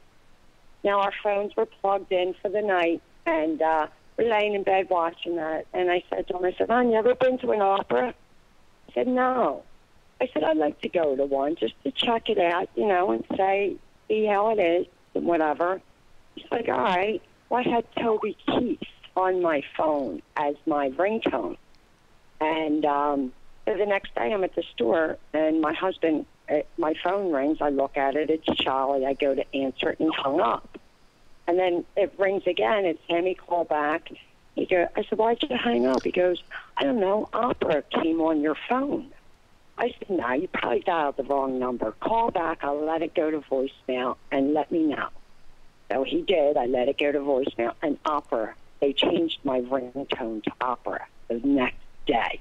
Now our phones were plugged in for the night, and we're laying in bed watching that. And I said to him, "Hon, you ever been to an opera?" He said, "No." I said, "I'd like to go to one just to check it out, and see how it is and whatever." He's like, "All right." Well, I had Toby Keith on my phone as my ringtone. And the next day I'm at the store, and my husband, my phone rings. I look at it. It's Charlie. I go to answer it, and he hung up. And then it rings again. It's him. He called back. I said, "Why'd you hang up?" He goes, "I don't know. Opera came on your phone." I said, "No, you probably dialed the wrong number. Call back. I'll let it go to voicemail and let me know." So he did. I let it go to voicemail. And Opera, they changed my ringtone to Opera the next day.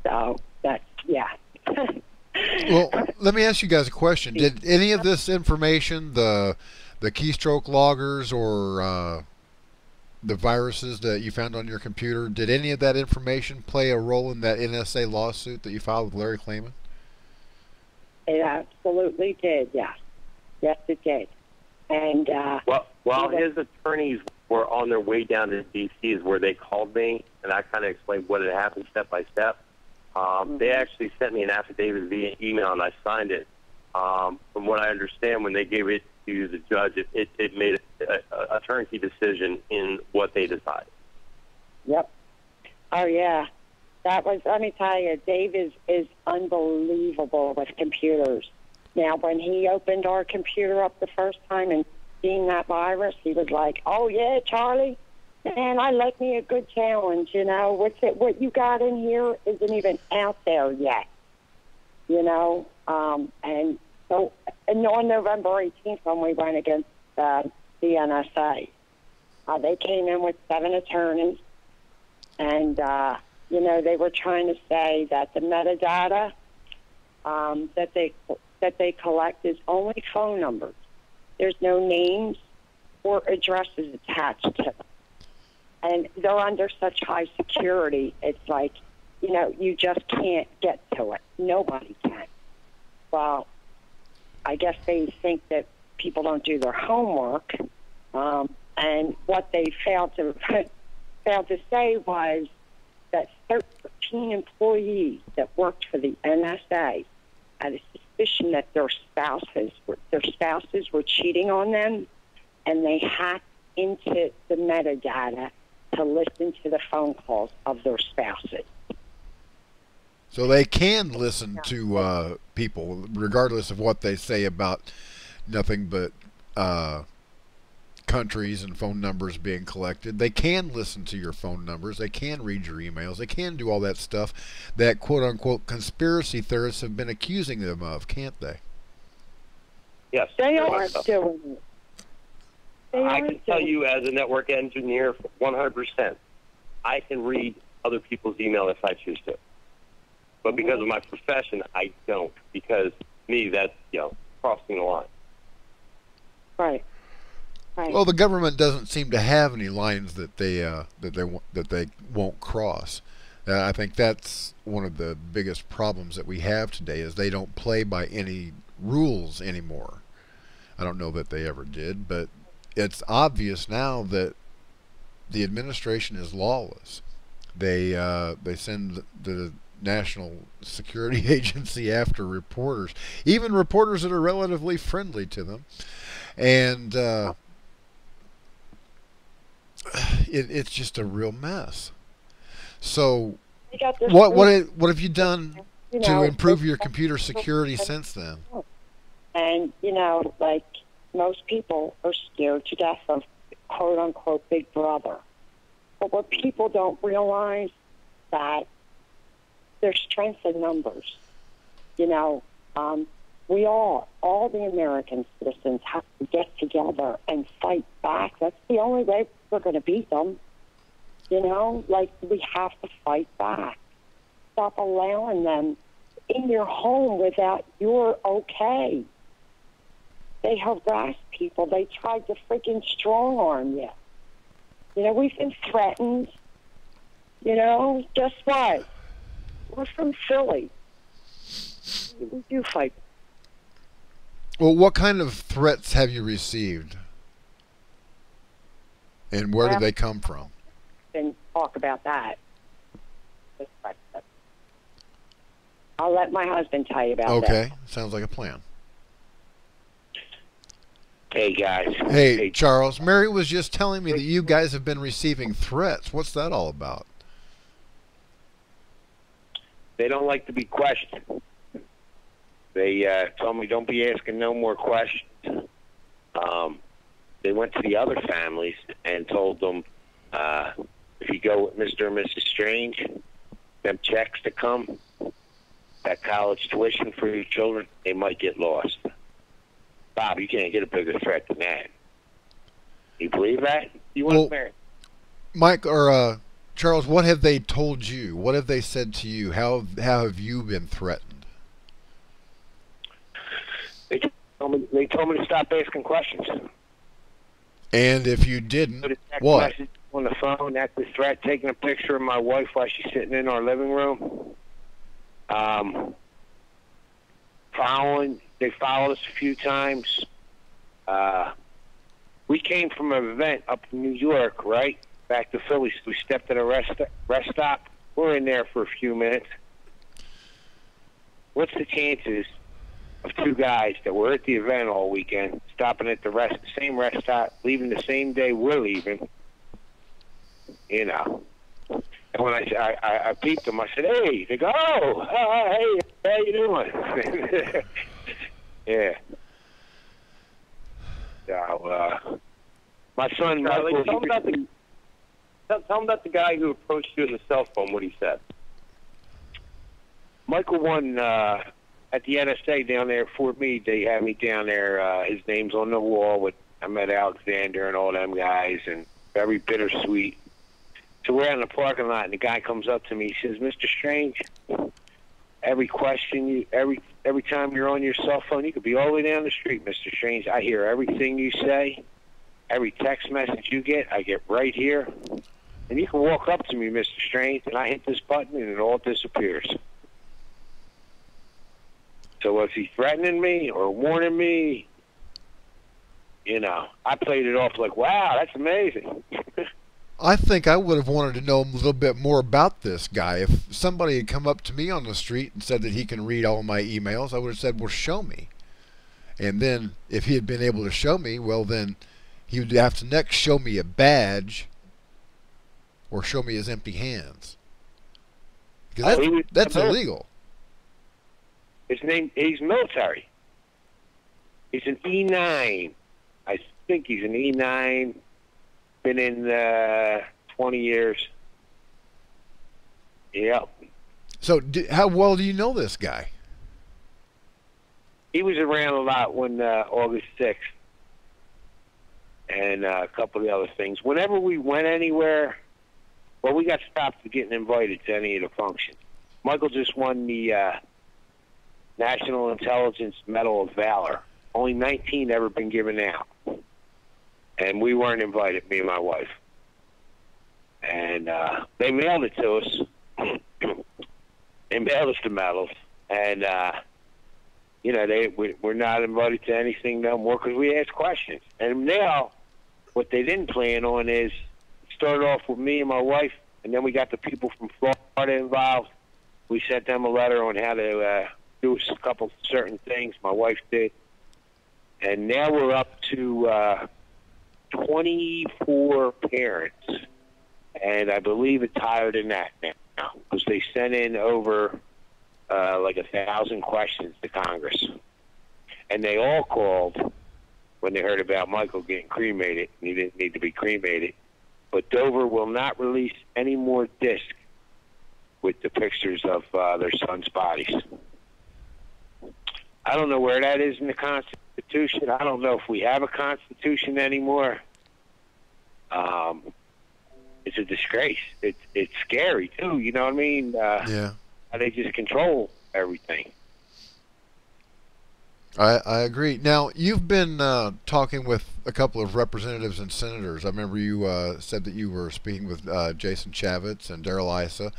So that's, yeah. Well, let me ask you guys a question. Did any of this information, the keystroke loggers or the viruses that you found on your computer, did any of that information play a role in that NSA lawsuit that you filed with Larry Klayman? It absolutely did, yes. Yes, it did. And well, his attorneys were on their way down to D.C. is where they called me, and I kind of explained what had happened step by step. They actually sent me an affidavit via email, and I signed it. From what I understand, when they gave it to the judge, it made a turnkey decision in what they decided. Yep. Oh, yeah. That was, let me tell you, Dave is unbelievable with computers. Now, when he opened our computer up the first time and seen that virus, he was like, "Oh, yeah, Charlie, man, I like me a good challenge, you know. What you got in here isn't even out there yet, you know." And so on November 18th, when we went against the NSA, they came in with 7 attorneys, and, you know, they were trying to say that the metadata that they collect is only phone numbers. There's no names or addresses attached to them. And they're under such high security, it's like, you know, you just can't get to it. Nobody can. Well, I guess they think that people don't do their homework. And what they failed to say was that 13 employees that worked for the NSA had a suspicion that their spouses were cheating on them, and they hacked into the metadata to listen to the phone calls of their spouses. So they can listen to people, regardless of what they say about nothing but countries and phone numbers being collected. They can listen to your phone numbers. They can read your emails. They can do all that stuff that quote-unquote conspiracy theorists have been accusing them of, can't they? Yes. They are doing it. I can tell you as a network engineer, 100%, I can read other people's email if I choose to. But because of my profession, I don't. Because me, that's, you know, crossing the line. Right. Right. Well, the government doesn't seem to have any lines that they won't cross. I think that's one of the biggest problems that we have today is they don't play by any rules anymore. I don't know that they ever did, but it's obvious now that the administration is lawless. They send the National Security Agency after reporters, even reporters that are relatively friendly to them, and it's just a real mess. So, what have you done to improve your computer security since then? And you know, like most people are scared to death of quote unquote Big Brother. But what people don't realize that there's strength in numbers. You know, we all the American citizens have to get together and fight back. That's the only way we're going to beat them. You know, like we have to fight back. Stop allowing them in your home without your okay. They harass people. They tried to freaking strong arm you. You know, we've been threatened. You know, guess what? We're from Philly. We do fight. Well, what kind of threats have you received? And where do they come from? And talk about that. I'll let my husband tell you about that. Okay, sounds like a plan. Hey, guys. Hey, Charles. Mary was just telling me that you guys have been receiving threats. What's that all about? They don't like to be questioned. They told me don't be asking no more questions. They went to the other families and told them, if you go with Mr. and Mrs. Strange, them checks to come, that college tuition for your children, they might get lost. Bob, you can't get a bigger threat than that. You believe that? You want to marry? Mike or Charles, what have they told you? What have they said to you? How have you been threatened? They told me to stop asking questions. And if you didn't, Put a text what? message on the phone, that's the threat, taking a picture of my wife while she's sitting in our living room. They followed us a few times. We came from an event up in New York, right? Back to Philly. So we stepped at a rest stop. We're in there for a few minutes. What's the chances of two guys that were at the event all weekend stopping at the same rest stop, leaving the same day we're leaving? You know. And when I peeped them, I said, "Hey," they go, "Oh, hey, how you doing?" Yeah. So, my son, Charlie, Michael, tell him about the guy who approached you on the cell phone, what he said. Michael won at the NSA down there at Fort Meade. They had me down there. His name's on the wall. I met Alexander and all them guys, and very bittersweet. So we're out in the parking lot, and the guy comes up to me. He says, "Mr. Strange, every question every time you're on your cell phone, you could be all the way down the street, Mr. Strange. I hear everything you say. Every text message you get, I get right here. And you can walk up to me, Mr. Strange, and I hit this button, and it all disappears." So was he threatening me or warning me? You know, I played it off like, wow, that's amazing. I think I would have wanted to know a little bit more about this guy. If somebody had come up to me on the street and said that he can read all my emails, I would have said, well, show me. And then if he had been able to show me, well, then he would have to next show me a badge or show me his empty hands. Because that's illegal. His name, he's military. He's an E9. I think he's an E9. Been in 20 years. Yep. So how well do you know this guy? He was around a lot when August 6th and a couple of the other things. Whenever we went anywhere, well, we got stopped for getting invited to any of the functions. Michael just won the National Intelligence Medal of Valor. Only 19 ever been given out. And we weren't invited, me and my wife. And they mailed it to us. They mailed us the medals. And, you know, we're not invited to anything no more because we asked questions. And now, what they didn't plan on is, it started off with me and my wife, and then we got the people from Florida involved. We sent them a letter on how to do a couple certain things. My wife did. And now we're up to 24 parents, and I believe it's higher than that now because they sent in over like 1,000 questions to Congress, and they all called when they heard about Michael getting cremated, and he didn't need to be cremated. But Dover will not release any more discs with the pictures of their sons' bodies. I don't know where that is in the Constitution. I don't know if we have a Constitution anymore. It's a disgrace. It's scary too. You know what I mean? Yeah. They just control everything. I agree. Now, you've been talking with a couple of representatives and senators. I remember you said that you were speaking with Jason Chavez and Darrell I.S.I.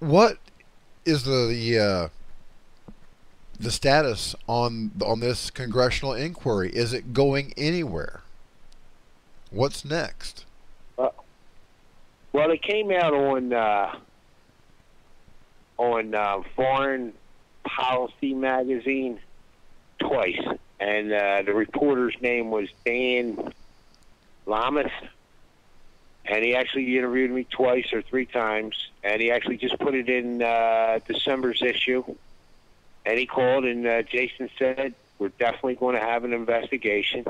What is the status on this congressional inquiry? Is it going anywhere? What's next? Well, it came out on Foreign Policy magazine twice, and the reporter's name was Dan Lamas, and he actually interviewed me twice or three times, and he actually just put it in December's issue, and he called, and Jason said, we're definitely going to have an investigation.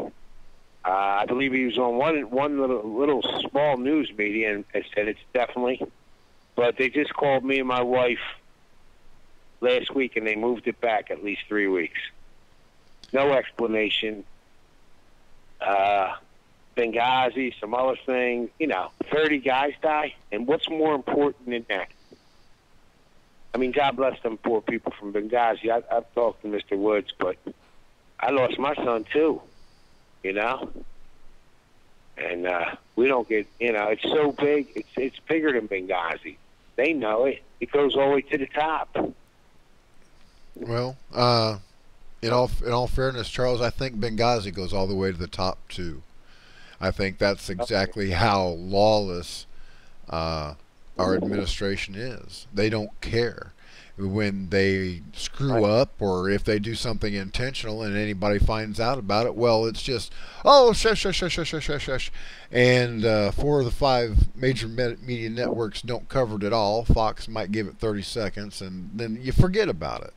I believe he was on one little small news media and said it's definitely, but they just called me and my wife last week, and they moved it back at least 3 weeks. No explanation. Benghazi, some other things. 30 guys die, and what's more important than that? I mean, God bless them poor people from Benghazi. I've talked to Mr. Woods, but I lost my son too, you know. And we don't get, you know, it's so big. It's bigger than Benghazi. They know it. It goes all the way to the top. Well, in all fairness, Charles, I think Benghazi goes all the way to the top too. I think that's exactly how lawless our administration is. They don't care when they screw up, or if they do something intentional and anybody finds out about it. Well, it's just, oh, shush, shush, shush, shush, shush, shush, shush. And 4 of the 5 major media networks don't cover it at all. Fox might give it 30 seconds, and then you forget about it.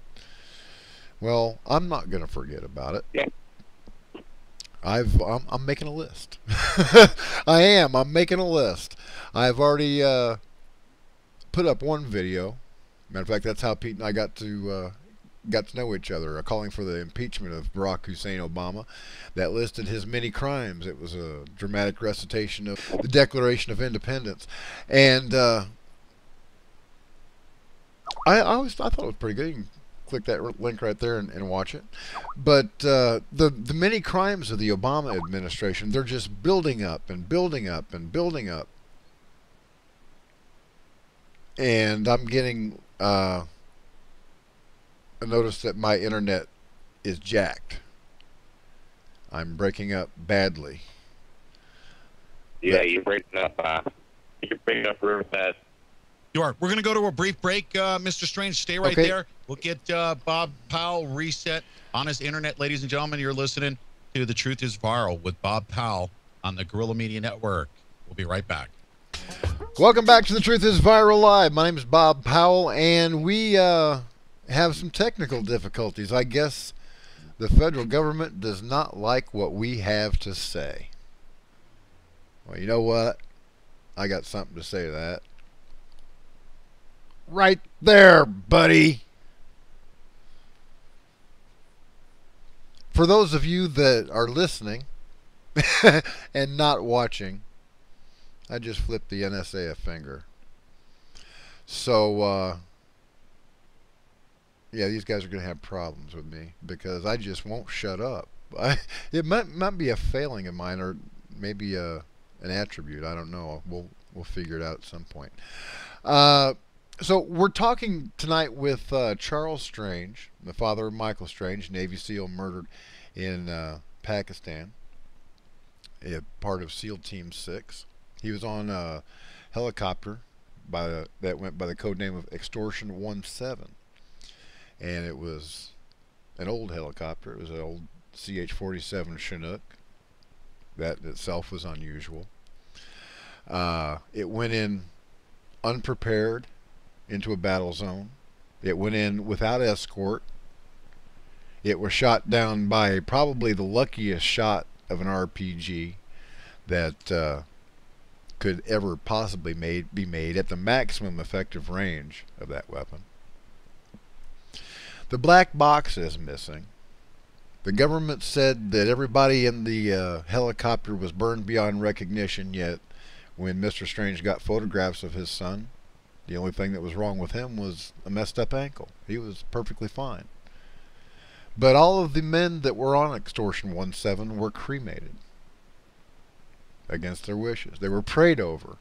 Well, I'm not going to forget about it. Yeah. I'm making a list. I am. I'm making a list. I've already put up one video. Matter of fact, that's how Pete and I got to know each other, calling for the impeachment of Barack Hussein Obama. That listed his many crimes. It was a dramatic recitation of the Declaration of Independence, and I thought it was pretty good. You can click that link right there and watch it. But the many crimes of the Obama administration, they're just building up and building up and building up. And I'm getting a notice that my internet is jacked. I'm breaking up badly. Yeah, you're breaking up. You're breaking up real fast. You are. We're going to go to a brief break, Mr. Strange. Stay right there. We'll get Bob Powell reset on his internet. Ladies and gentlemen, you're listening to The Truth is Viral with Bob Powell on the Guerrilla Media Network. We'll be right back. Welcome back to The Truth is Viral Live. My name is Bob Powell, and we have some technical difficulties. I guess the federal government does not like what we have to say. Well, you know what? I got something to say to that. Right there, buddy. For those of you that are listening and not watching, I just flipped the NSA a finger. So, yeah, these guys are going to have problems with me because I just won't shut up. It might be a failing of mine, or maybe an attribute. I don't know. We'll figure it out at some point. So we're talking tonight with Charles Strange, the father of Michael Strange, Navy SEAL murdered in Pakistan, a part of SEAL Team 6. He was on a helicopter that went by the code name of Extortion 17, and it was an old helicopter. It was an old CH-47 Chinook. That itself was unusual. It went in unprepared into a battle zone. It went in without escort. It was shot down by probably the luckiest shot of an RPG that could ever possibly be made at the maximum effective range of that weapon. The black box is missing. The government said that everybody in the helicopter was burned beyond recognition, yet when Mr. Strange got photographs of his son, the only thing that was wrong with him was a messed up ankle. He was perfectly fine. But all of the men that were on Extortion 17 were cremated against their wishes. They were prayed over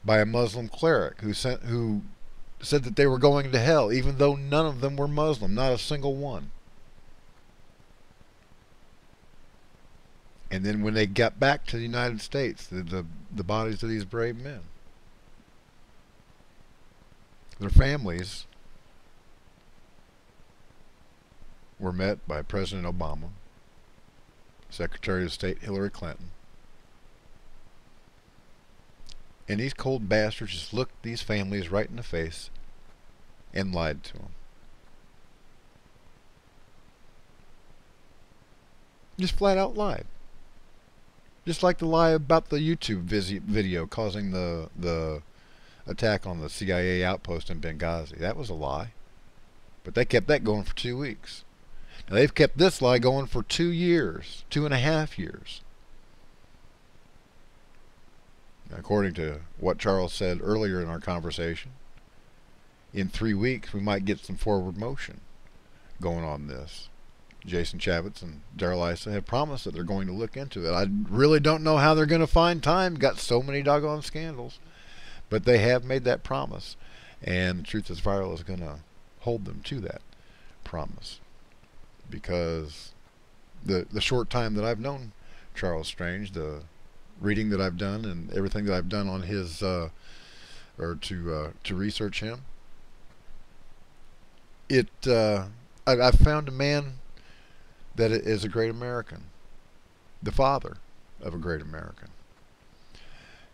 by a Muslim cleric who said that they were going to hell, even though none of them were Muslim, not a single one. And then when they got back to the United States, the bodies of these brave men, their families were met by President Obama, Secretary of State Hillary Clinton, and these cold bastards just looked these families right in the face and lied to them. Just flat out lied. Just like the lie about the YouTube video causing the attack on the CIA outpost in Benghazi. That was a lie. But they kept that going for 2 weeks. Now they've kept this lie going for 2 years, 2.5 years. According to what Charles said earlier in our conversation, in 3 weeks we might get some forward motion going on this. Jason Chavitz and Daryl I.S.I have promised that they're going to look into it. I really don't know how they're going to find time. Got so many doggone scandals. But they have made that promise. And the Truth is Viral is going to hold them to that promise. Because the short time that I've known Charles Strange, the reading that I've done and everything that I've done on his, or to research him, I've found a man that is a great American, the father of a great American.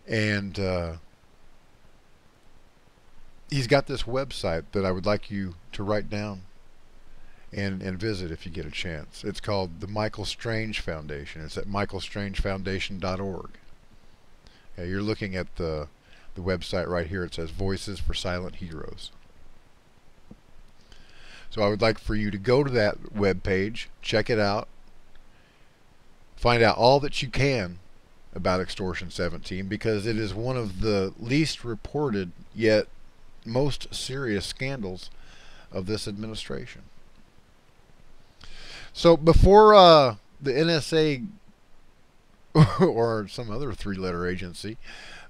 And he's got this website that I would like you to write down and visit if you get a chance. It's called the Michael Strange Foundation. It's at michaelstrangefoundation.org. You're looking at the website right here. It says Voices for Silent Heroes. So I would like for you to go to that webpage, check it out, find out all that you can about Extortion 17, because it is one of the least reported yet most serious scandals of this administration. So before the NSA or some other three-letter agency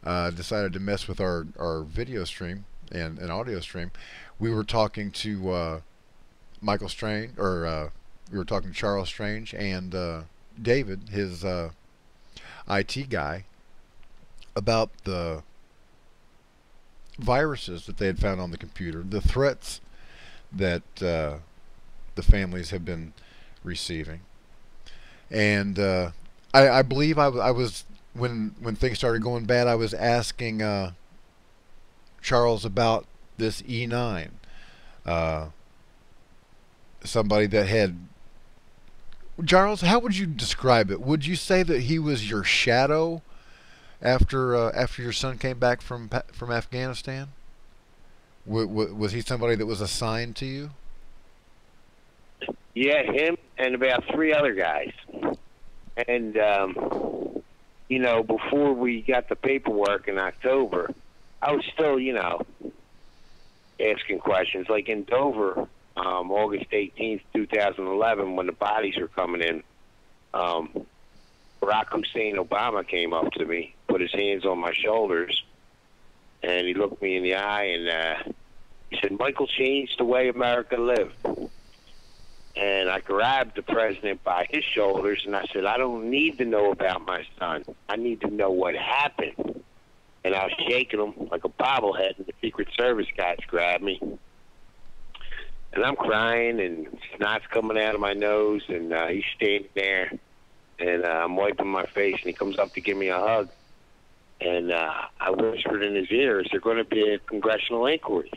decided to mess with our video stream and audio stream, we were talking to Michael Strange, or we were talking to Charles Strange and David, his IT guy, about the viruses that they had found on the computer, the threats that the families have been receiving. And I believe I was, when things started going bad, I was asking Charles about this E9. Somebody that had... Charles, how would you describe it? Would you say that he was your shadow after your son came back from Afghanistan? Was he somebody that was assigned to you? Yeah, him and about 3 other guys. And, you know, before we got the paperwork in October, I was still, you know, asking questions. Like in Dover, August 18th, 2011, when the bodies were coming in, Barack Hussein Obama came up to me, put his hands on my shoulders, and he looked me in the eye, and he said, "Michael changed the way America lived." And I grabbed the president by his shoulders, and I said, "I don't need to know about my son. I need to know what happened." And I was shaking him like a bobblehead, and the Secret Service guys grabbed me. And I'm crying, and snot's coming out of my nose, and he's standing there, and I'm wiping my face, and he comes up to give me a hug. And I whispered in his ear, "Is there going to be a congressional inquiry?"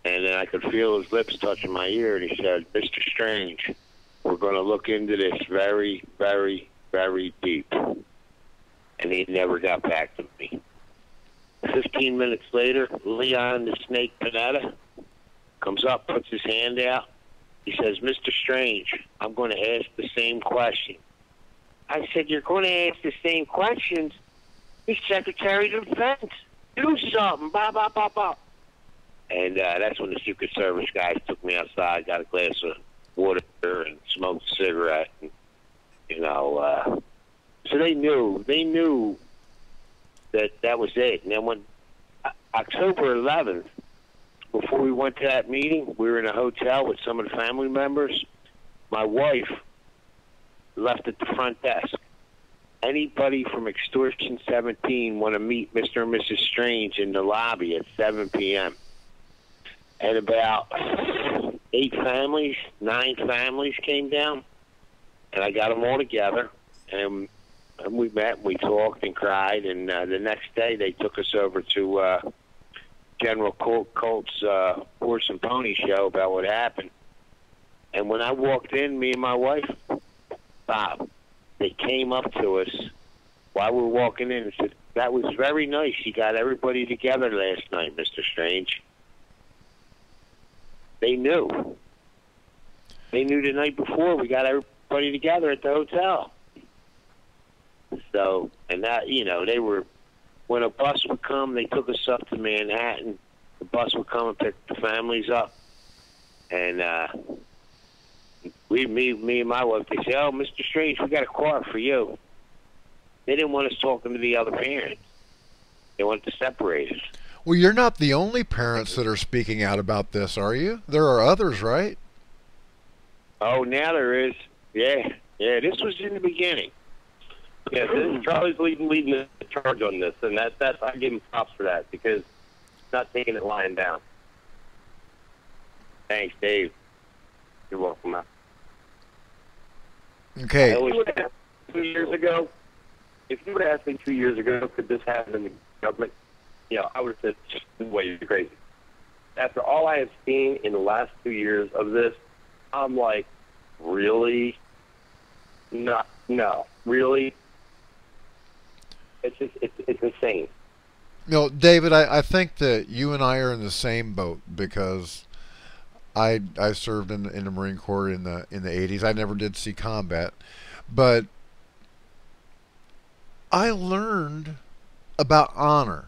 And then I could feel his lips touching my ear, and he said, "Mr. Strange, we're going to look into this very, very, very deep." And he never got back to me. 15 minutes later, Leon the Snake Panetta comes up, puts his hand out. He says, "Mr. Strange, I'm going to ask the same question." I said, "You're going to ask the same questions? He's Secretary of Defense. Do something, blah, blah, blah, blah." And that's when the Secret Service guys took me outside, got a glass of water, and smoked a cigarette. And, you know, so they knew that was it. And then when October 11th, before we went to that meeting, we were in a hotel with some of the family members. My wife left at the front desk. Anybody from Extortion 17 want to meet Mr. and Mrs. Strange in the lobby at 7 p.m. And about 9 families came down, and I got them all together, and we met, and we talked and cried, and the next day they took us over to General Colt's horse and pony show about what happened. And when I walked in, me and my wife, Bob, they came up to us while we were walking in and said, "That was very nice. You got everybody together last night, Mr. Strange." They knew. They knew the night before we got everybody together at the hotel. So, and that, you know, they were, when a bus would come, they took us up to Manhattan. The bus would come and pick the families up. And me and my wife, they say, "Oh, Mr. Strange, we got a car for you." They didn't want us talking to the other parents. They wanted to separate us. Well, you're not the only parents that are speaking out about this, are you? There are others, right? Oh, now there is. Yeah. This was in the beginning. Yeah, Charlie's leading the charge on this, and that's I give him props for that because he's not taking it lying down. Thanks, Dave. You're welcome, man. Okay. If you would have asked me 2 years ago, could this happen in the government? I would have said, "No way, you're crazy." After all I have seen in the last 2 years of this, I'm like, really? No, really? It's insane. No, David, I think that you and I are in the same boat because I served in the Marine Corps in the 80s. I never did see combat, but I learned about honor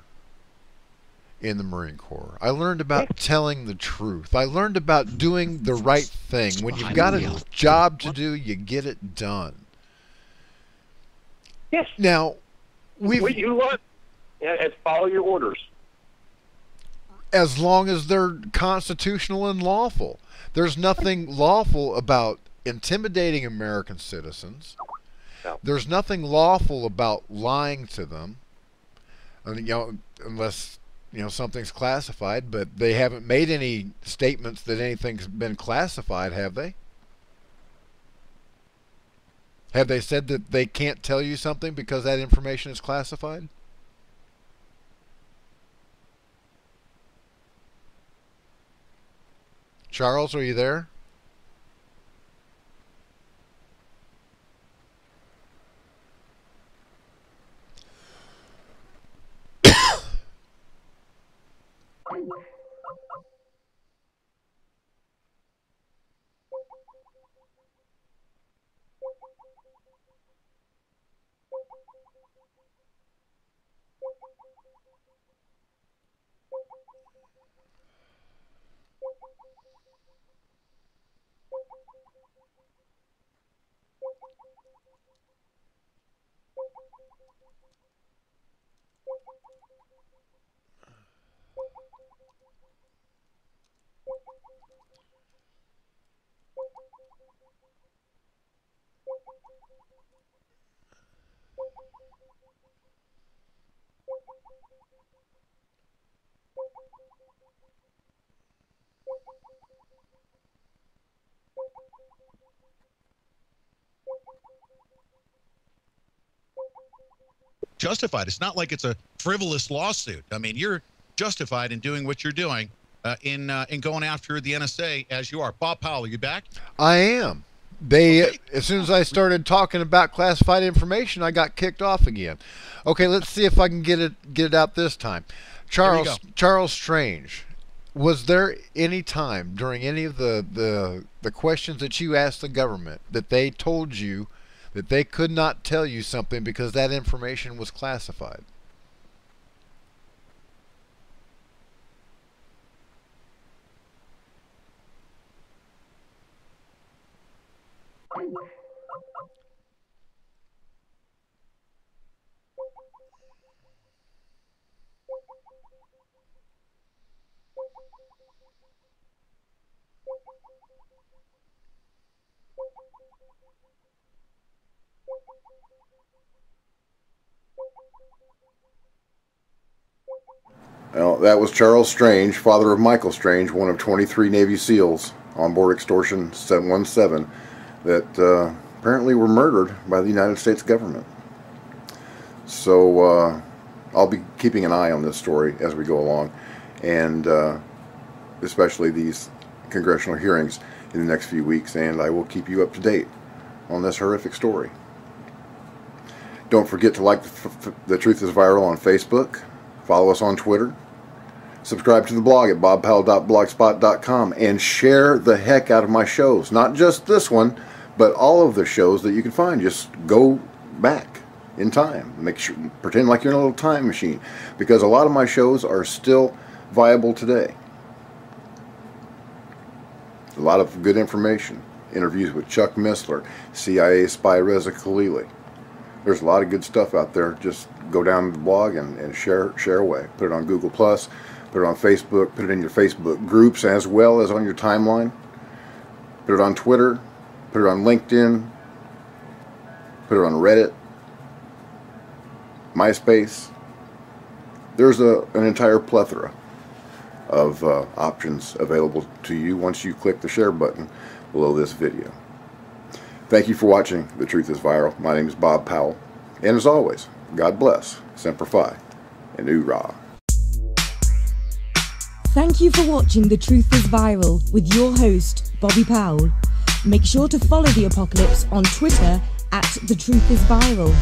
in the Marine Corps. I learned about telling the truth. I learned about doing the right thing. When you've got a job to do, you get it done. Yes. Now, What you want is follow your orders. As long as they're constitutional and lawful. There's nothing lawful about intimidating American citizens. No. There's nothing lawful about lying to them. Unless something's classified, but they haven't made any statements that anything's been classified, have they? Have they said that they can't tell you something because that information is classified? Charles, are you there? Justified. It's not like it's a frivolous lawsuit. I mean, you're justified in doing what you're doing in going after the NSA as you are. Bob Powell, are you back? I am. As soon as I started talking about classified information, I got kicked off again. Okay, let's see if I can get it out this time. Charles Strange, was there any time during any of the questions that you asked the government that they told you that they could not tell you something because that information was classified? Well, that was Charles Strange, father of Michael Strange, one of 23 Navy SEALs on board Extortion 717 that apparently were murdered by the United States government. So I'll be keeping an eye on this story as we go along, and especially these congressional hearings in the next few weeks, and I will keep you up to date on this horrific story. Don't forget to like The Truth is Viral on Facebook. Follow us on Twitter. Subscribe to the blog at bobpowell.blogspot.com and share the heck out of my shows. Not just this one, but all of the shows that you can find. Just go back in time. Pretend like you're in a little time machine, because a lot of my shows are still viable today. A lot of good information. interviews with Chuck Missler, CIA spy Reza Khalili. There's a lot of good stuff out there. Just go down the blog and share away. Put it on Google+, put it on Facebook, put it in your Facebook groups as well as on your timeline. Put it on Twitter, put it on LinkedIn, put it on Reddit, MySpace. There's an entire plethora of options available to you once you click the share button below this video. Thank you for watching The Truth is Viral. My name is Bob Powell. And as always, God bless, Semper Fi, and Hoorah. Thank you for watching The Truth is Viral with your host, Bobby Powell. Make sure to follow The Apocalypse on Twitter at The Truth is Viral.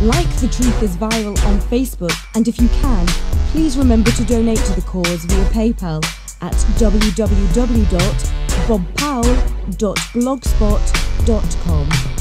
Like The Truth is Viral on Facebook, and if you can, please remember to donate to the cause via PayPal at www.bobpowell.blogspot.com.